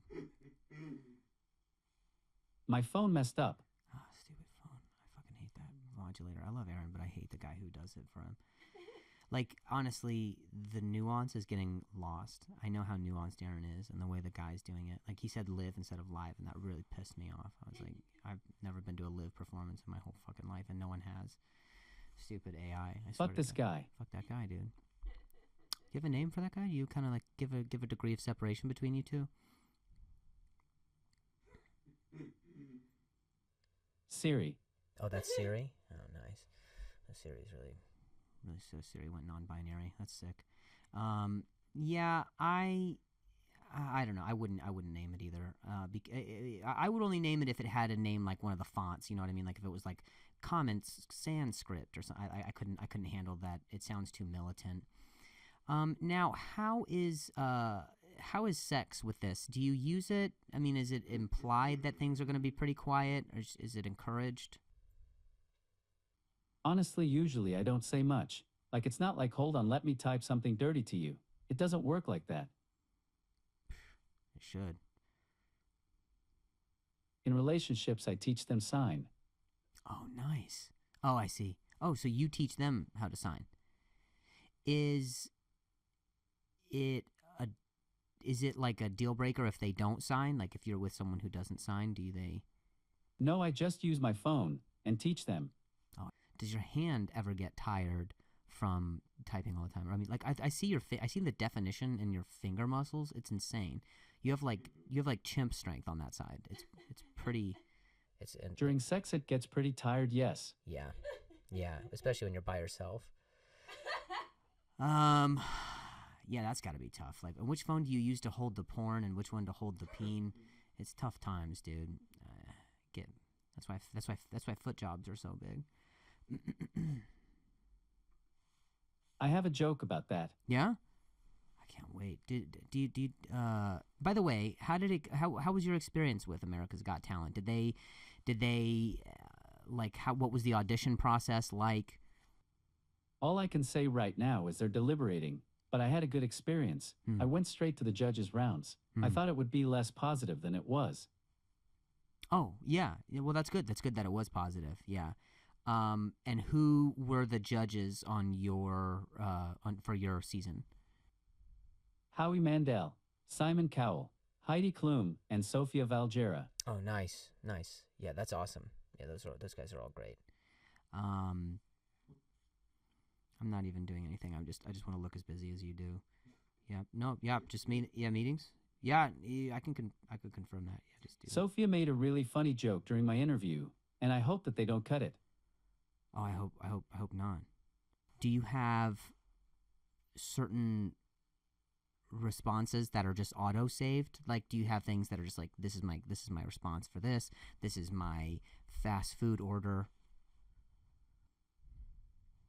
My phone messed up. Oh, stupid phone. I fucking hate that modulator. I love Aaron, but I hate the guy who does it for him. Like, honestly, the nuance is getting lost. I know how nuanced Aaron is and the way the guy's doing it. Like, he said live instead of live, and that really pissed me off. I was like, I've never been to a live performance in my whole fucking life, and no one has. Stupid AI. Fuck this guy. Fuck that guy, dude. Do you have a name for that guy? Do you kind of like give a degree of separation between you two? Siri. Oh, that's Siri? Oh, nice. Siri's really so Siri went non-binary. That's sick. Yeah, I don't know. I wouldn't name it either. I would only name it if it had a name like one of the fonts. You know what I mean? Like if it was like Common Sanskrit or something. I couldn't handle that. It sounds too militant. Now, how is sex with this? Do you use it? I mean, is it implied that things are going to be pretty quiet, or is it encouraged? Honestly, usually I don't say much. Like, it's not like, hold on, let me type something dirty to you. It doesn't work like that. It should. In relationships, I teach them sign. Oh, nice. Oh, I see. Oh, so you teach them how to sign. Is it like a deal breaker if they don't sign? Like if you're with someone who doesn't sign, do they? No, I just use my phone and teach them. Oh, does your hand ever get tired from typing all the time? I mean, like I see I see the definition in your finger muscles. It's insane. You have like chimp strength on that side. It's pretty. During sex, it gets pretty tired. Yes. Yeah, especially when you're by yourself. Yeah, that's got to be tough. Like, which phone do you use to hold the porn, and which one to hold the peen? It's tough times, dude. That's why foot jobs are so big. I have a joke about that. Yeah, I can't wait. By the way, how was your experience with America's Got Talent? Did they what was the audition process like? All I can say right now is they're deliberating, but I had a good experience. I went straight to the judges' rounds. I thought it would be less positive than it was. Oh, yeah. Well, that's good. That's good that it was positive. Yeah. And who were the judges on your for your season? Howie Mandel, Simon Cowell, Heidi Klum, and Sofia Valgera. Oh, nice. Yeah, that's awesome. Yeah, those guys are all great. I'm not even doing anything. I just want to look as busy as you do. Yeah. No. Yeah. Just meetings. Yeah. I could confirm that. Yeah. Just do. Sophia made a really funny joke during my interview, and I hope that they don't cut it. Oh, I hope not. Do you have certain responses that are just auto saved? Like, do you have things that are just like, this is my response for this. This is my fast food order.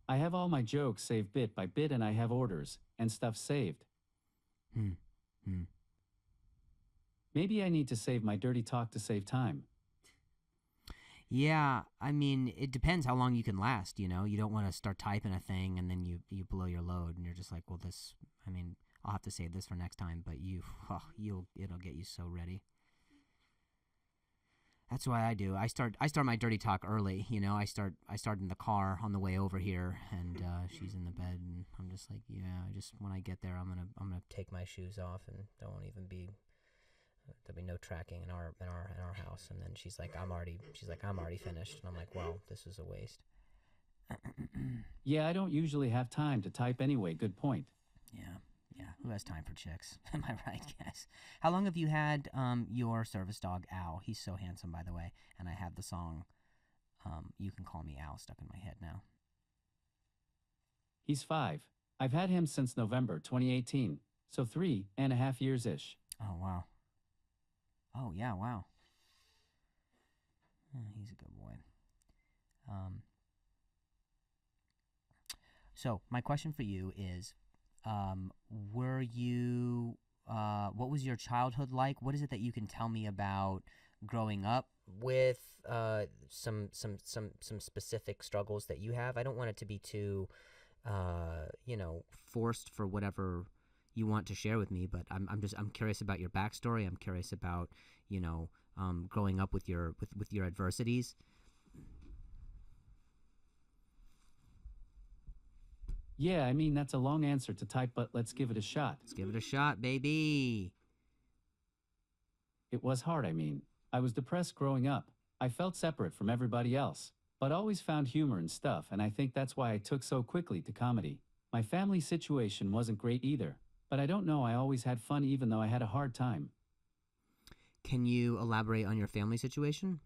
I have all my jokes saved bit by bit, and I have orders and stuff saved. Maybe I need to save my dirty talk to save time. Yeah, I mean, it depends how long you can last, you know? You don't want to start typing a thing and then you blow your load and you're just like, well, I'll have to save this for next time, but it'll get you so ready. That's why I do. I start my dirty talk early, you know? I start in the car on the way over here and she's in the bed and I'm just like, yeah, when I get there, I'm going to take my shoes off and there'll be no tracking in our house. And then she's like, I'm already finished. And I'm like, well, this is a waste. Yeah, I don't usually have time to type anyway. Good point. Yeah. Who has time for chicks? Am I right, guys? How long have you had your service dog, Al? He's so handsome, by the way. And I have the song, You Can Call Me Al, stuck in my head now. He's 5. I've had him since November 2018. So 3.5 years-ish. Oh, wow. Oh, yeah, wow. Oh, he's a good boy. So my question for you is, were you, what was your childhood like? What is it that you can tell me about growing up with some specific struggles that you have? I don't want it to be too, forced for whatever you want to share with me, but I'm curious about your backstory. I'm curious about, growing up with your adversities. Yeah, I mean, that's a long answer to type, but let's give it a shot. Let's give it a shot, baby. It was hard, I mean. I was depressed growing up. I felt separate from everybody else, but always found humor and stuff, and I think that's why I took so quickly to comedy. My family situation wasn't great either, but I don't know, I always had fun even though I had a hard time. Can you elaborate on your family situation?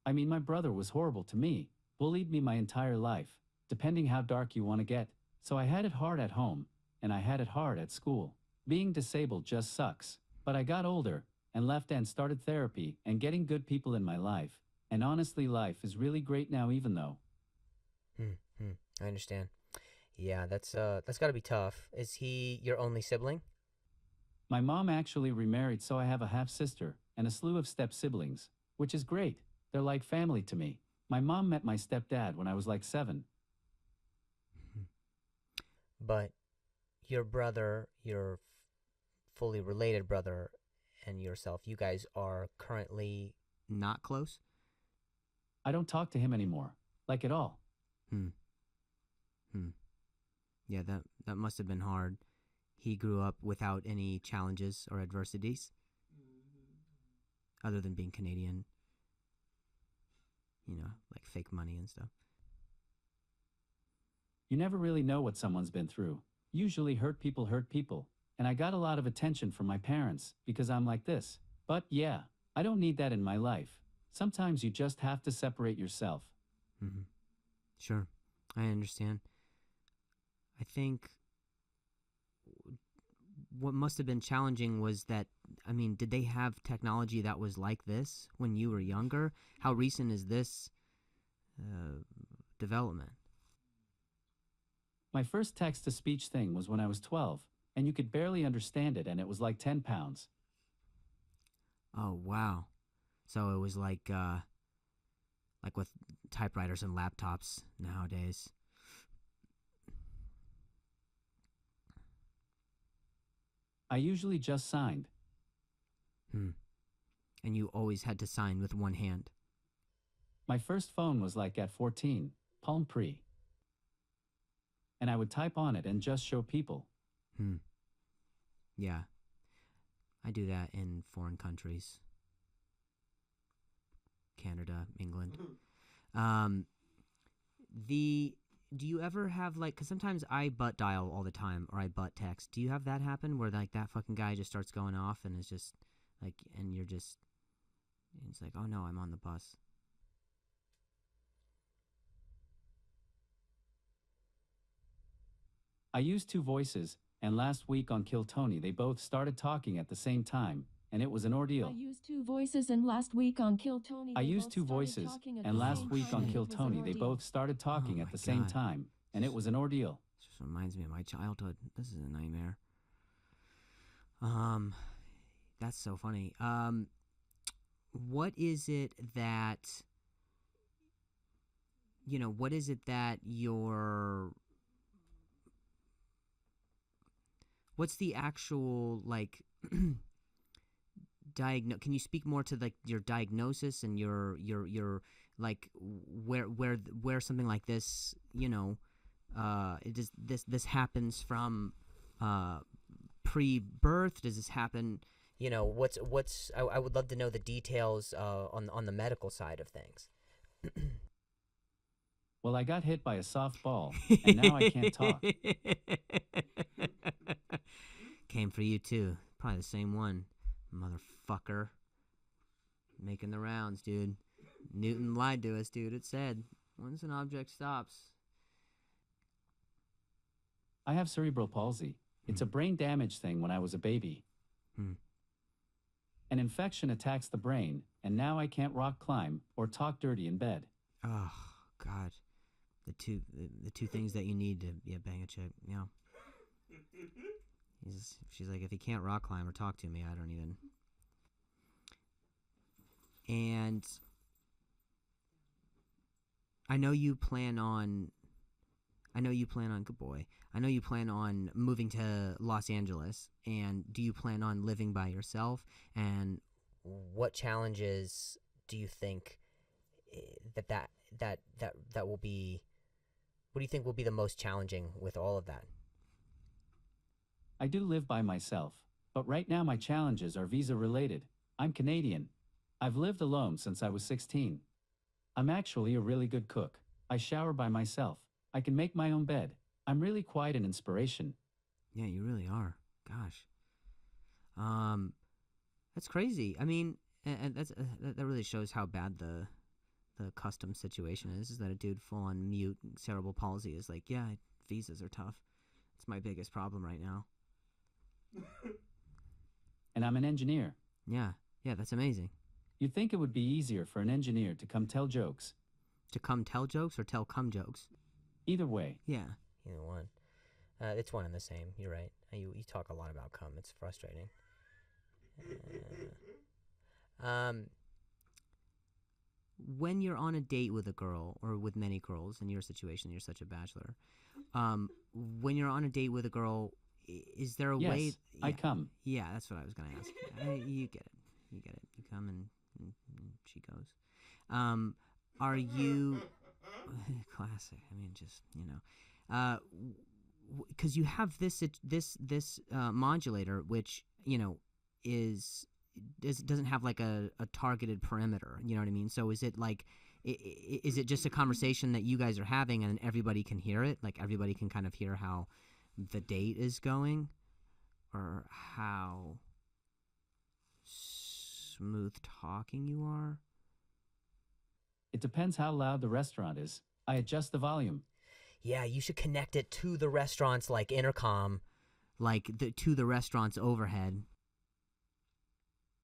I mean, my brother was horrible to me, bullied me my entire life, depending how dark you want to get. So I had it hard at home, and I had it hard at school. Being disabled just sucks. But I got older, and left and started therapy, and getting good people in my life. And honestly, life is really great now even though. I understand. Yeah, that's gotta be tough. Is he your only sibling? My mom actually remarried, so I have a half-sister, and a slew of step-siblings, which is great. They're like family to me. My mom met my stepdad when I was like 7. But your brother, your fully related brother, and yourself, you guys are currently not close? I don't talk to him anymore, like at all. Yeah, that must have been hard. He grew up without any challenges or adversities, other than being Canadian. Like fake money and stuff. You never really know what someone's been through. Usually hurt people, and I got a lot of attention from my parents because I'm like this. But yeah, I don't need that in my life. Sometimes you just have to separate yourself. Sure, I understand. I think what must have been challenging was that, I mean, did they have technology that was like this when you were younger? How recent is this development? My first text-to-speech thing was when I was 12, and you could barely understand it, and it was like 10 pounds. Oh, wow. So it was like with typewriters and laptops nowadays. I usually just signed. And you always had to sign with one hand. My first phone was like at 14, Palm Pre. And I would type on it and just show people. Yeah. I do that in foreign countries. Canada, England. Do you ever have, like, because sometimes I butt dial all the time, or I butt text. Do you have that happen where, like, that fucking guy just starts going off and it's just, like, and you're just, it's like, oh no, I'm on the bus. I used 2 voices, and last week on Kill Tony they both started talking at the same time, and it was an ordeal. I used 2 voices, and last week on Kill Tony I used 2 voices, and last week on Kill Tony they both started talking at the same time, and it was an ordeal. This just reminds me of my childhood. This is a nightmare. That's so funny. What is it that, what is it that what's the actual, like, can you speak more to, like, your diagnosis and your like, where something like this, this happens from pre-birth? Does this happen, I would love to know the details on the medical side of things. Well, I got hit by a softball, and now I can't talk. Came for you too. Probably the same one, motherfucker. Making the rounds, dude. Newton lied to us, dude. It said, once an object stops. I have cerebral palsy. It's a brain damage thing when I was a baby. An infection attacks the brain, and now I can't rock climb or talk dirty in bed. Oh, God. the two things that you need to bang a chick. Yeah. She's like, if you can't rock climb or talk to me, I don't even. And I know you plan on. Good boy. I know you plan on moving to Los Angeles. And do you plan on living by yourself? And what challenges do you think that will be? What do you think will be the most challenging with all of that? I do live by myself, but right now my challenges are visa related. I'm Canadian. I've lived alone since I was 16. I'm actually a really good cook. I shower by myself. I can make my own bed. I'm really quite an inspiration. Yeah, you really are. Gosh. That's crazy. I mean, and that really shows how bad the custom situation is that a dude full on mute cerebral palsy is like, yeah, visas are tough. It's my biggest problem right now. And I'm an engineer. Yeah, that's amazing. You'd think it would be easier for an engineer to come tell jokes. To come tell jokes or tell cum jokes? Either way. Yeah, either one. It's one and the same. You're right. You talk a lot about cum. It's frustrating. When you're on a date with a girl, or with many girls, in your situation, you're such a bachelor. When you're on a date with a girl, is there a way? Yes, I come. Yeah, that's what I was gonna ask. You get it. You come and she goes. Are you classic? I mean, just because you have this modulator, which doesn't have like a targeted perimeter. You know what I mean? So is it like? Is it just a conversation that you guys are having and everybody can hear it? Like everybody can kind of hear how the date is going, or how smooth talking you are? It depends how loud the restaurant is. I adjust the volume. Yeah, you should connect it to the restaurant's like intercom, to the restaurant's overhead.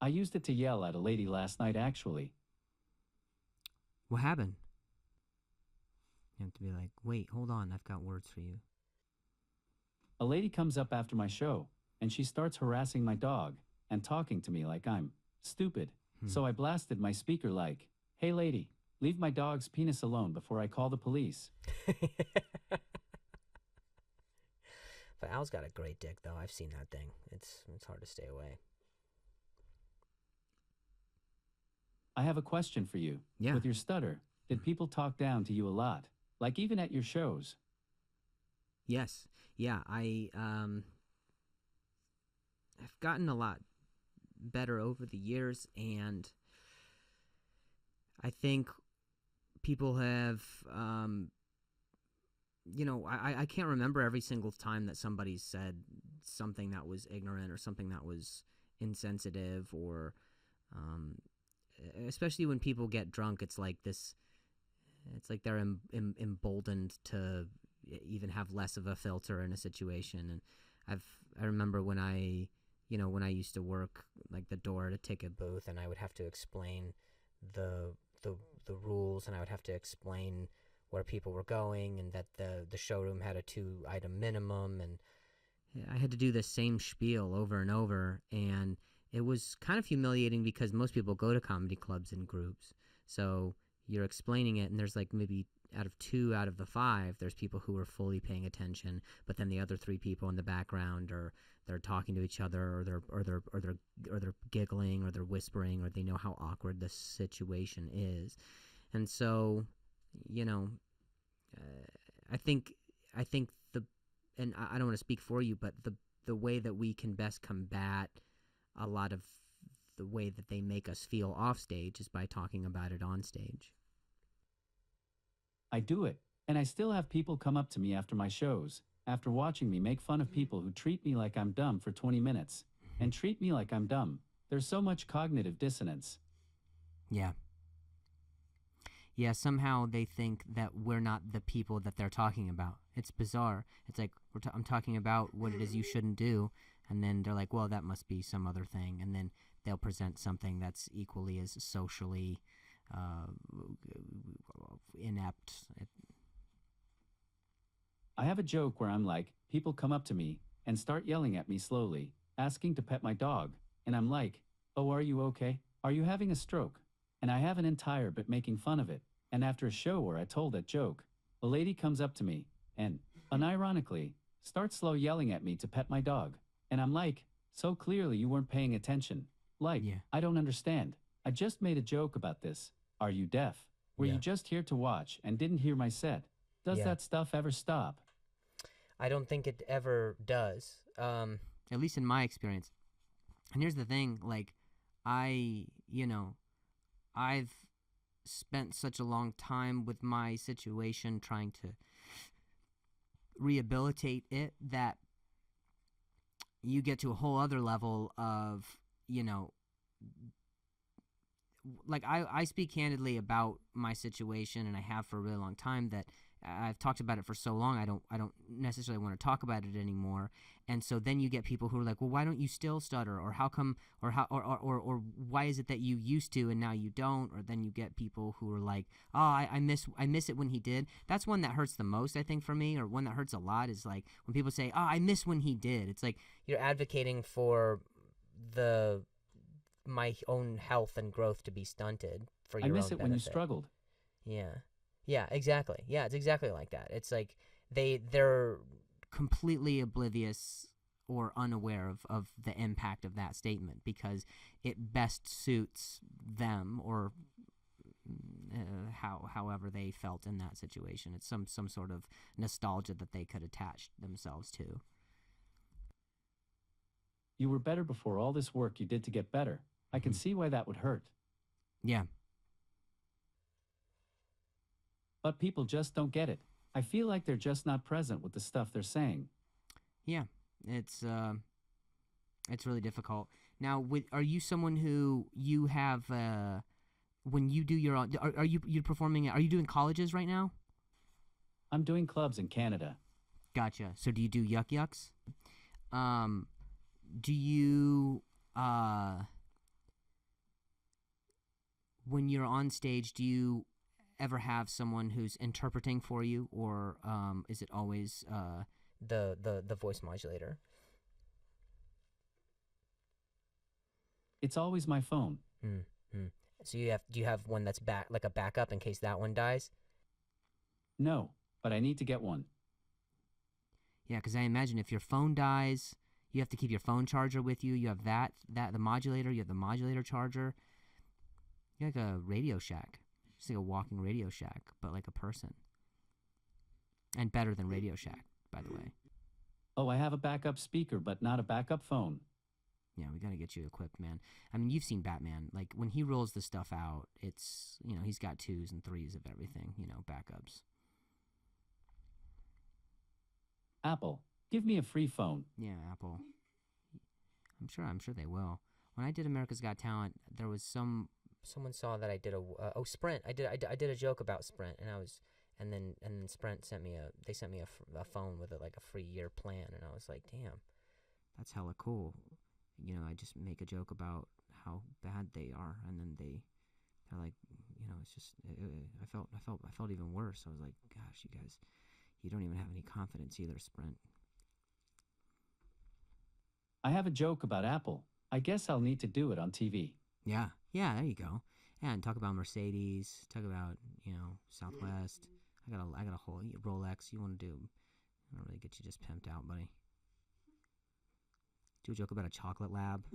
I used it to yell at a lady last night, actually. What happened? You have to be like, wait, hold on, I've got words for you. A lady comes up after my show, and she starts harassing my dog and talking to me like I'm stupid. So I blasted my speaker like, hey lady, leave my dog's penis alone before I call the police. But Al's got a great dick, though. I've seen that thing. It's hard to stay away. I have a question for you. Yeah. With your stutter, did people talk down to you a lot? Like even at your shows? Yes. Yeah, I've gotten a lot better over the years, and I think people have, I can't remember every single time that somebody said something that was ignorant or something that was insensitive, or especially when people get drunk, it's like they're emboldened to even have less of a filter in a situation. And I remember when I used to work like the door at a ticket booth, and I would have to explain the rules, and I would have to explain where people were going, and that the showroom had a 2-item minimum, and I had to do the same spiel over and over, and it was kind of humiliating because most people go to comedy clubs in groups, so you're explaining it, and there's like maybe 2 out of the 5, there's people who are fully paying attention, but then the other 3 people in the background they're talking to each other, or they're giggling, or they're whispering, or they know how awkward the situation is. And so, I think and I don't want to speak for you, but the way that we can best combat a lot of the way that they make us feel off stage is by talking about it on stage. I do it, and I still have people come up to me after my shows, after watching me make fun of people who treat me like I'm dumb for 20 minutes, and treat me like I'm dumb. There's so much cognitive dissonance. Yeah. Yeah, somehow they think that we're not the people that they're talking about. It's bizarre. It's like, I'm talking about what it is you shouldn't do, and then they're like, well, that must be some other thing, and then they'll present something that's equally as socially inept. I have a joke where I'm like, people come up to me and start yelling at me slowly, asking to pet my dog, and I'm like, oh, are you okay? Are you having a stroke? And I have an entire bit making fun of it, and after a show where I told that joke, a lady comes up to me and, unironically, starts slow yelling at me to pet my dog, and I'm like, so clearly you weren't paying attention. Like, I don't understand. I just made a joke about this. Are you deaf? Were you just here to watch and didn't hear my set? Does that stuff ever stop? I don't think it ever does. At least in my experience. And here's the thing, like, I've spent such a long time with my situation trying to rehabilitate it that you get to a whole other level of, like I speak candidly about my situation, and I have for a really long time, that I've talked about it for so long I don't necessarily want to talk about it anymore. And so then you get people who are like, well, why don't you still stutter, or how come, or why is it that you used to and now you don't? Or then you get people who are like, oh, I miss it when he did. That's one that hurts the most, I think, for me, or one that hurts a lot is like when people say, oh, I miss when he did. It's like You're advocating for my own health and growth to be stunted for your I own miss it when you benefit. struggled. Yeah, exactly. Yeah, it's exactly like that. It's like they're completely oblivious or unaware of the impact of that statement because it best suits them, or however they felt in that situation. It's some sort of nostalgia that they could attach themselves to. You were better before all this work you did to get better. I can see why that would hurt. Yeah. But people just don't get it. I feel like they're just not present with the stuff they're saying. Yeah, it's really difficult. Now, are you someone who you have when you do your own? Are you performing? Are you doing colleges right now? I'm doing clubs in Canada. Gotcha. So do you do yuck yucks? Do you when you're on stage, do you ever have someone who's interpreting for you, or is it always the voice modulator? It's always my phone. So do you have one that's like a backup in case that one dies? No, but I need to get one. Yeah, because I imagine if your phone dies, you have to keep your phone charger with you. You have the modulator. You have the modulator charger. You're like a Radio Shack. Just like a walking Radio Shack, but like a person. And better than Radio Shack, by the way. Oh, I have a backup speaker, but not a backup phone. Yeah, we gotta get you equipped, man. I mean, you've seen Batman. Like, when he rolls the stuff out, it's, he's got 2s and 3s of everything, backups. Apple, give me a free phone. Yeah, Apple. I'm sure they will. When I did America's Got Talent, there was someone saw that I did Sprint. I did a joke about Sprint, and then Sprint sent me a phone with a free year plan, and I was like, damn, that's hella cool. I just make a joke about how bad they are, and then they're like, it's just I felt even worse. I was like, gosh, you guys, you don't even have any confidence either, Sprint. I have a joke about Apple. I guess I'll need to do it on TV. Yeah, there you go. Yeah, and talk about Mercedes, talk about, Southwest. I got a whole Rolex. You want to do? I don't really get you just pimped out, buddy. Do a joke about a chocolate lab.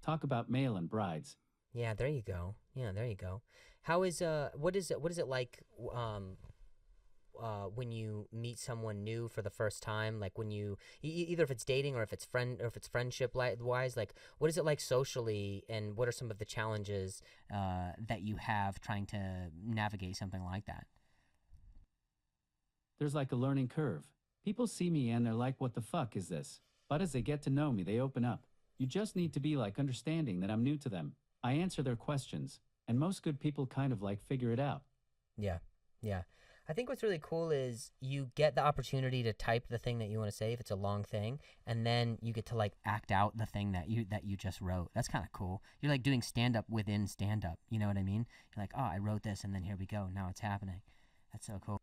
Talk about mail and brides. Yeah, there you go. How is what is it like when you meet someone new for the first time? Like when you either if it's dating or if it's friendship wise, like what is it like socially, and what are some of the challenges that you have trying to navigate something like that? There's like a learning curve. People see me and they're like, what the fuck is this? But as they get to know me, they open up. You just need to be like understanding that I'm new to them. I answer their questions, and most good people kind of like figure it out. Yeah. I think what's really cool is you get the opportunity to type the thing that you want to say if it's a long thing, and then you get to like act out the thing that you just wrote. That's kind of cool. You're like doing stand up within stand up. You know what I mean? You're like, oh, I wrote this, and then here we go. Now it's happening. That's so cool.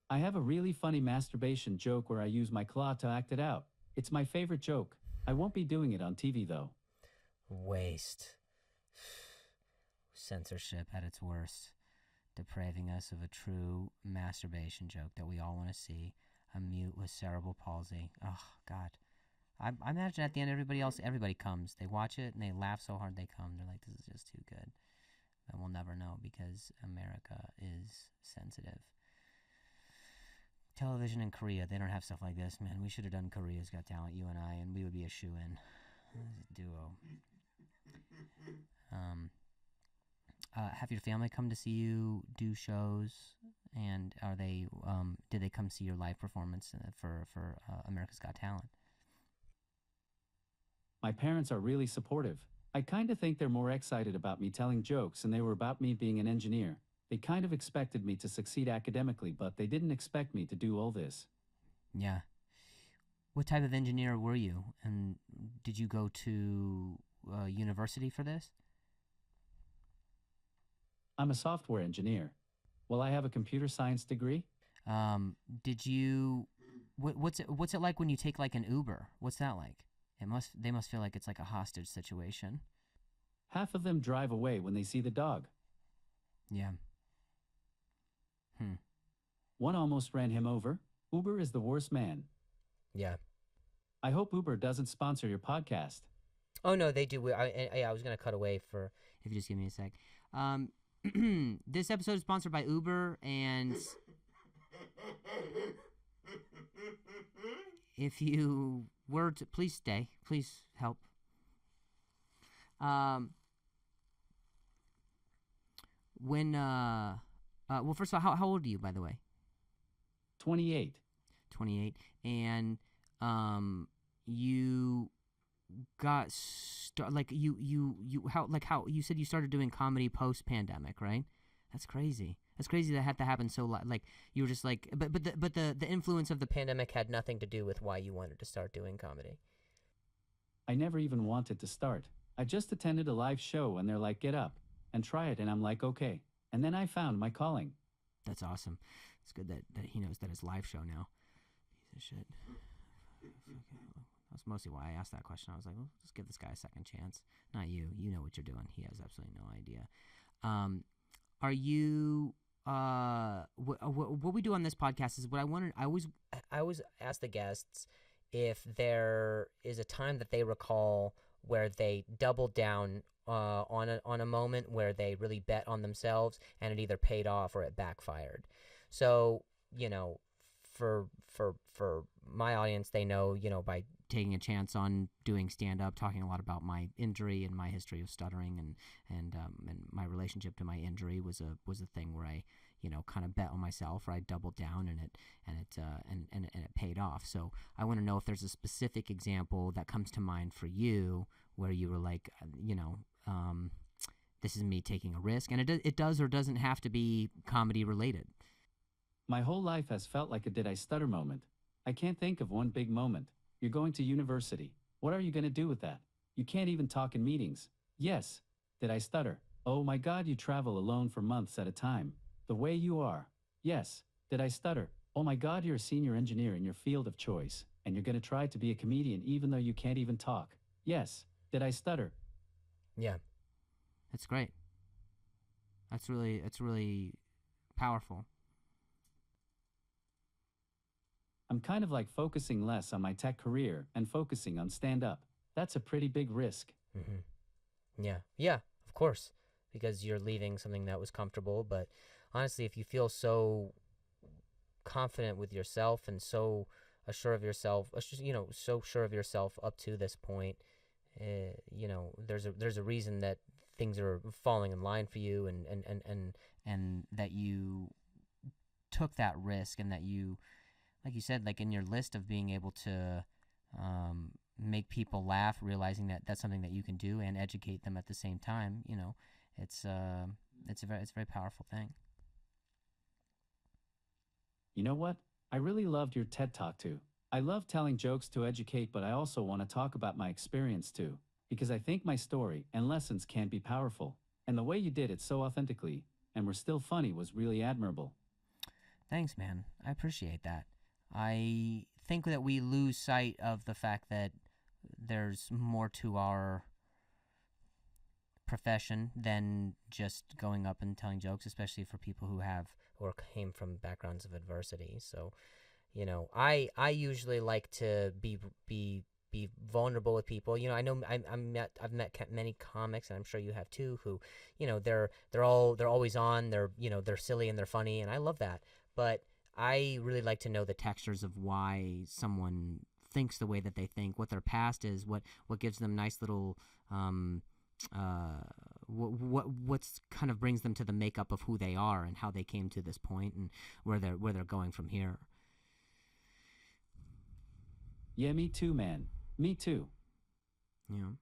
I have a really funny masturbation joke where I use my claw to act it out. It's my favorite joke. I won't be doing it on TV though. Waste. Censorship at its worst. Depraving us of a true masturbation joke that we all want to see. A mute with cerebral palsy. Oh, God. I imagine at the end everybody comes. They watch it and they laugh so hard they come. They're like, this is just too good. And we'll never know because America is sensitive. Television in Korea, they don't have stuff like this, man. We should have done Korea's Got Talent, you and I, and we would be a shoo-in. Duo. Have your family come to see you do shows, and are they? Did they come see your live performance for America's Got Talent? My parents are really supportive. I kind of think they're more excited about me telling jokes than they were about me being an engineer. They kind of expected me to succeed academically, but they didn't expect me to do all this. Yeah. What type of engineer were you, and did you go to university for this? I'm a software engineer. Well, I have a computer science degree. Did you? What's it like when you take like an Uber? What's that like? They must feel like it's like a hostage situation. Half of them drive away when they see the dog. Yeah. One almost ran him over. Uber is the worst man. Yeah. I hope Uber doesn't sponsor your podcast. Oh no, they do. I was gonna cut away for if you just give me a sec. This episode is sponsored by Uber, and if you were to please stay, please help. Well, first of all, how old are you, by the way? 28. 28, and you got how you said you started doing comedy post pandemic, right? That's crazy. That's crazy that had to happen so like you were just like but the influence of the pandemic had nothing to do with why you wanted to start doing comedy. I never even wanted to start. I just attended a live show and they're like, get up and try it, and I'm like, okay. And then I found my calling. That's awesome. It's good that he knows that it's live show now. Piece of shit. That's mostly why I asked that question. I was like, well, just give this guy a second chance. Not you. You know what you're doing. He has absolutely no idea. Are you? What we do on this podcast is what I wanted. I always ask the guests if there is a time that they recall where they doubled down on a moment where they really bet on themselves and it either paid off or it backfired. So, for my audience, they know, by taking a chance on doing stand-up, talking a lot about my injury and my history of stuttering and my relationship to my injury was a thing where I, kind of bet on myself, or I doubled down and it paid off. So I want to know if there's a specific example that comes to mind for you where you were like, this is me taking a risk, and it does or doesn't have to be comedy related. My whole life has felt like a did I stutter moment. I can't think of one big moment. You're going to university. What are you going to do with that? You can't even talk in meetings. Yes. Did I stutter? Oh my God, you travel alone for months at a time. The way you are. Yes. Did I stutter? Oh my God, you're a senior engineer in your field of choice, and you're going to try to be a comedian even though you can't even talk. Yes. Did I stutter? Yeah. That's great. That's really powerful. I'm kind of like focusing less on my tech career and focusing on stand-up. That's a pretty big risk. Mm-hmm. Yeah, of course, because you're leaving something that was comfortable. But honestly, if you feel so confident with yourself and so assured of yourself, so sure of yourself up to this point, there's a reason that things are falling in line for you, and that you took that risk, and that you, like you said, like in your list of being able to make people laugh, realizing that that's something that you can do and educate them at the same time, it's a very powerful thing. You know what? I really loved your TED Talk too. I love telling jokes to educate, but I also want to talk about my experience too, because I think my story and lessons can be powerful. And the way you did it so authentically and were still funny was really admirable. Thanks, man. I appreciate that. I think that we lose sight of the fact that there's more to our profession than just going up and telling jokes, especially for people who came from backgrounds of adversity. So, you know, I usually like to be vulnerable with people. You know, I know I've met many comics, and I'm sure you have too, who, you know, they're always on. They're silly and they're funny, and I love that. But I really like to know the textures of why someone thinks the way that they think, what their past is, what gives them nice little what's kind of brings them to the makeup of who they are and how they came to this point and where they're going from here. Yeah, me too, man. Me too. Yeah.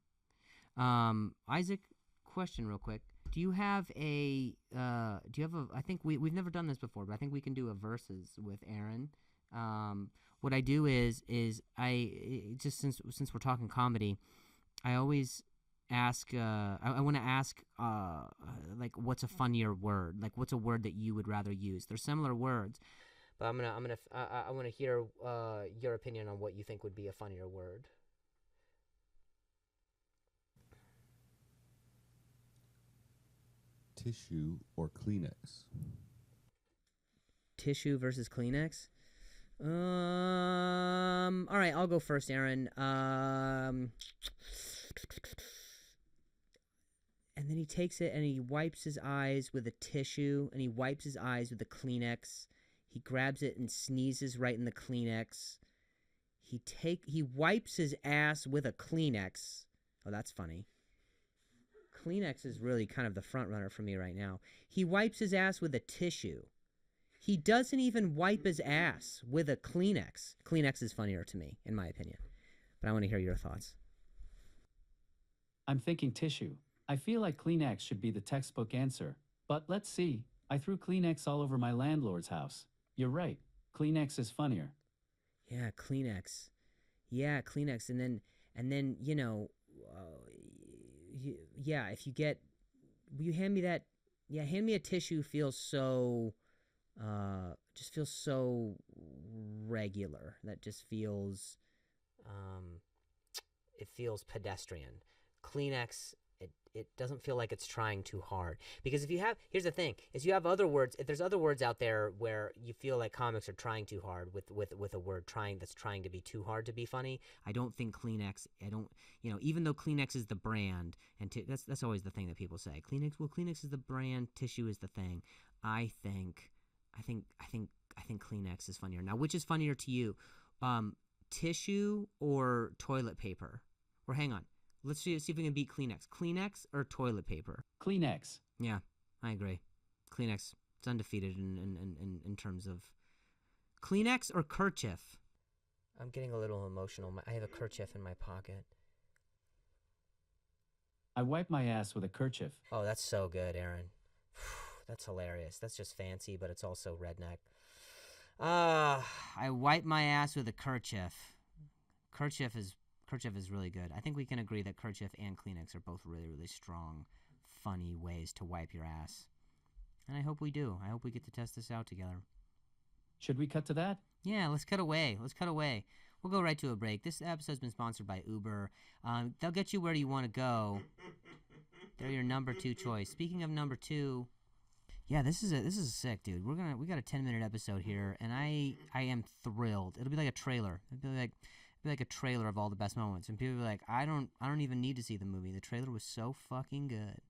Isaac, question real quick. Do you have a I think we've never done this before, but I think we can do a versus with Aaron. What I do is I just since we're talking comedy, I always ask I want to ask like, what's a funnier word? Like, what's a word that you would rather use? They're similar words, but I want to hear your opinion on what you think would be a funnier word. Tissue or Kleenex? Tissue versus Kleenex? All right, I'll go first, Aaron. And then he takes it and he wipes his eyes with a tissue, and he wipes his eyes with a Kleenex. He grabs it and sneezes right in the Kleenex. He wipes his ass with a Kleenex. Oh, that's funny. Kleenex is really kind of the front runner for me right now. He wipes his ass with a tissue. He doesn't even wipe his ass with a Kleenex. Kleenex is funnier to me, in my opinion. But I want to hear your thoughts. I'm thinking tissue. I feel like Kleenex should be the textbook answer. But let's see. I threw Kleenex all over my landlord's house. You're right. Kleenex is funnier. Yeah, Kleenex. Yeah, Kleenex. And then you know, yeah, if you get, will you hand me that? Yeah, hand me a tissue feels so, just feels so regular. That just feels, it feels pedestrian. Kleenex, it doesn't feel like it's trying too hard. Because here's the thing, is you have other words, if there's other words out there where you feel like comics are trying too hard with a word that's trying to be too hard to be funny, I don't think Kleenex, you know, even though Kleenex is the brand, and that's always the thing that people say, Kleenex is the brand, tissue is the thing. I think Kleenex is funnier. Now, which is funnier to you? Tissue or toilet paper? Or hang on. Let's see if we can beat Kleenex. Kleenex or toilet paper? Kleenex. Yeah, I agree. Kleenex. It's undefeated in terms of... Kleenex or kerchief? I'm getting a little emotional. I have a kerchief in my pocket. I wipe my ass with a kerchief. Oh, that's so good, Aaron. That's hilarious. That's just fancy, but it's also redneck. I wipe my ass with a kerchief. Kerchief is really good. I think we can agree that kerchief and Kleenex are both really, really strong, funny ways to wipe your ass. And I hope we do. I hope we get to test this out together. Should we cut to that? Yeah, let's cut away. We'll go right to a break. This episode's been sponsored by Uber. They'll get you where you want to go. They're your number 2 choice. Speaking of number 2, yeah, this is sick, dude. We got a 10-minute episode here, and I am thrilled. It'll be like a trailer. It'll be like a trailer of all the best moments, and people will be like, I don't even need to see the movie. The trailer was so fucking good.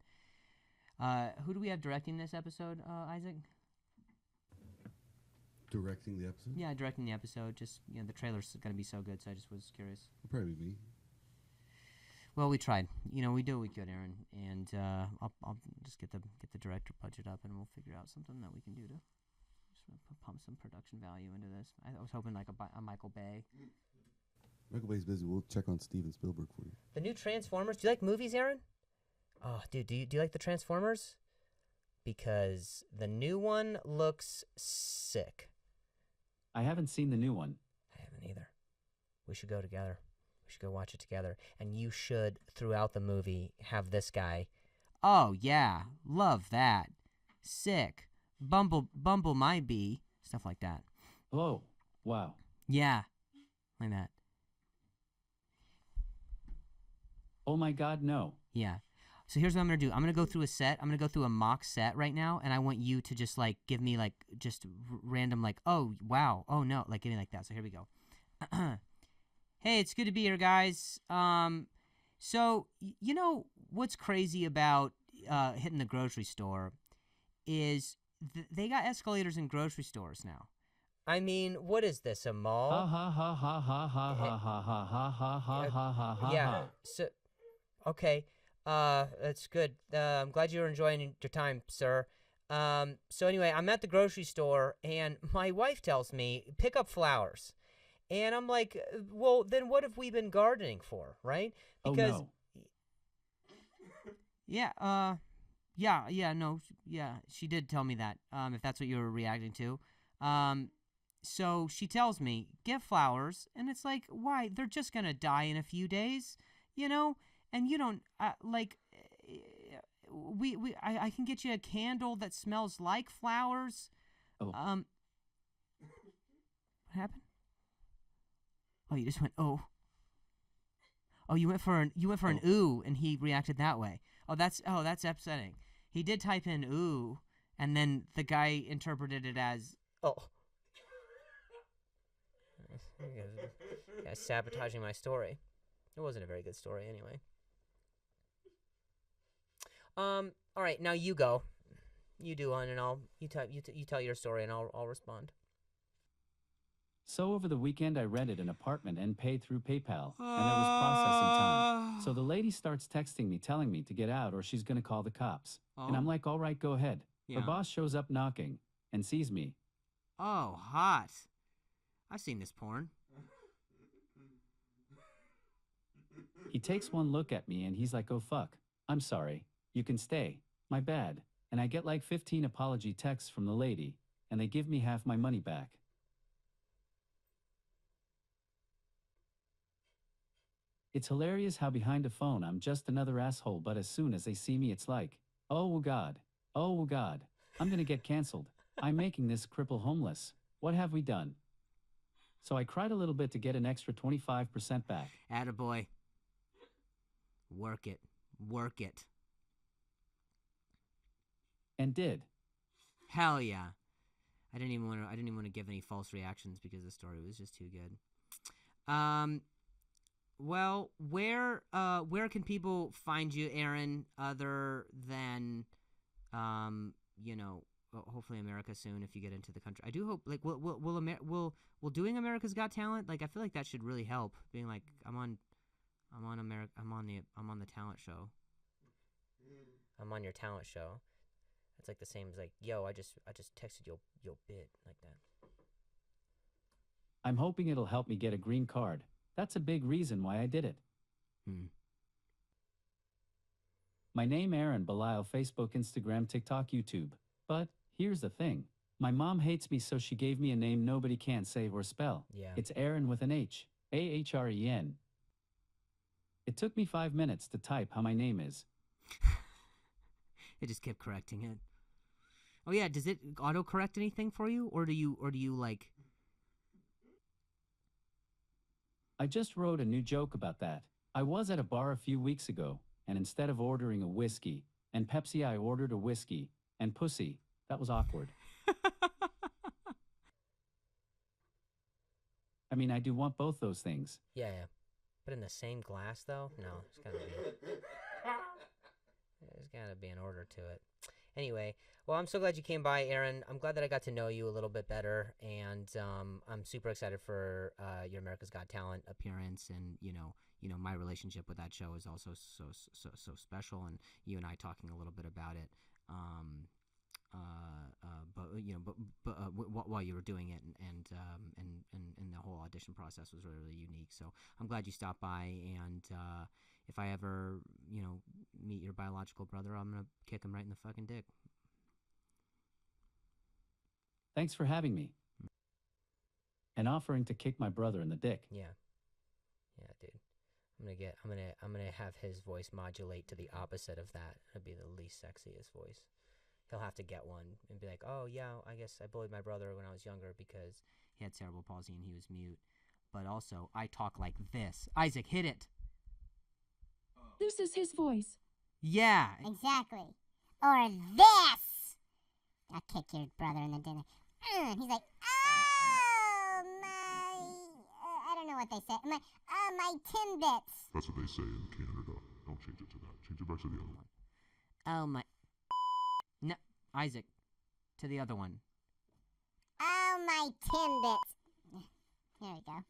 Who do we have directing this episode, Isaac? Directing the episode? Yeah, directing the episode. Just, you know, the trailer's gonna be so good, so I just was curious. It'll probably be me. Well, we tried. You know, we do what we could, Aaron, and I'll just get the director budget up, and we'll figure out something that we can do to just pump some production value into this. I was hoping like a Michael Bay. Michael Bay's busy. We'll check on Steven Spielberg for you. The new Transformers. Do you like movies, Aaron? Oh, dude, do you like the Transformers? Because the new one looks sick. I haven't seen the new one. I haven't either. We should go together. We should go watch it together. And you should, throughout the movie, have this guy. Oh, yeah. Love that. Sick. Bumble my bee. Stuff like that. Oh, wow. Yeah. Like that. Oh my God, no. Yeah. So here's what I'm going to do. I'm going to go through a set. I'm going to go through a mock set right now, and I want you to just, like, give me, like, just random, like, oh, wow, oh, no, like, give me like that. So here we go. Hey, it's good to be here, guys. So, you know what's crazy about hitting the grocery store is they got escalators in grocery stores now. I mean, what is this, a mall? Ha ha ha ha ha ha ha ha ha ha ha ha ha ha ha. Yeah, so, okay. That's good. I'm glad you're enjoying your time, sir. So anyway, I'm at the grocery store, and my wife tells me, pick up flowers. And I'm like, well, then what have we been gardening for, right? Because, oh, no. Yeah, she did tell me that, if that's what you were reacting to. So she tells me, get flowers, and it's like, why? They're just gonna die in a few days, you know? And you don't, like, I can get you a candle that smells like flowers. Oh. What happened? Oh, you just went, oh. Oh, you went for an ooh, and he reacted that way. Oh, that's upsetting. He did type in ooh, and then the guy interpreted it as, oh. Yeah, sabotaging my story. It wasn't a very good story anyway. All right, now you go. You do one, and you tell your story, and I'll respond. So over the weekend, I rented an apartment and paid through PayPal, and there was processing time. So the lady starts texting me, telling me to get out or she's gonna call the cops. And I'm like, all right, go ahead. Yeah. Her boss shows up knocking and sees me. Oh, hot. I've seen this porn. He takes one look at me and he's like, oh fuck, I'm sorry. You can stay. My bad. And I get like 15 apology texts from the lady, and they give me half my money back. It's hilarious how behind a phone I'm just another asshole, but as soon as they see me it's like, oh God, I'm gonna get canceled. I'm making this cripple homeless. What have we done? So I cried a little bit to get an extra 25% back. Attaboy. Work it. And did. Hell yeah. I didn't even want to give any false reactions because the story was just too good. Well, where can people find you, Aaron, other than, hopefully America soon if you get into the country. I do hope, like, will doing America's Got Talent, like, I feel like that should really help. Being like, I'm on the talent show. I'm on your talent show. It's like the same as like, yo, I just texted yo bit like that. I'm hoping it'll help me get a green card. That's a big reason why I did it. My name Aaron Belial, Facebook, Instagram, TikTok, YouTube. But here's the thing. My mom hates me, so she gave me a name nobody can say or spell. Yeah. It's Aaron with an H. A-H-R-E-N. It took me 5 minutes to type how my name is. It just kept correcting it. Oh yeah, does it autocorrect anything for you, or do you like? I just wrote a new joke about that. I was at a bar a few weeks ago, and instead of ordering a whiskey and Pepsi, I ordered a whiskey and pussy. That was awkward. I mean, I do want both those things. Yeah. But in the same glass, though? No, there's gotta be an order to it. Anyway, well, I'm so glad you came by, Aaron. I'm glad that I got to know you a little bit better, and I'm super excited for your America's Got Talent appearance, and you know, my relationship with that show is also so special, and you and I talking a little bit about it. While you were doing it, and the whole audition process was really, really unique. So I'm glad you stopped by, and if I ever, meet your biological brother, I'm gonna kick him right in the fucking dick. Thanks for having me. and offering to kick my brother in the dick. Yeah. Yeah, dude. I'm gonna have his voice modulate to the opposite of that. It'll be the least sexiest voice. He'll have to get one and be like, oh yeah, I guess I bullied my brother when I was younger because he had cerebral palsy and he was mute. But also, I talk like this. Isaac, hit it. This is his voice. Yeah. Exactly. Or this. I'll kick your brother in the dinner. He's like, oh, my... I don't know what they say. My Timbits. That's what they say in Canada. Don't change it to that. Change it back to the other one. Oh my... No, Isaac, to the other one. Oh, my Timbits. Here we go.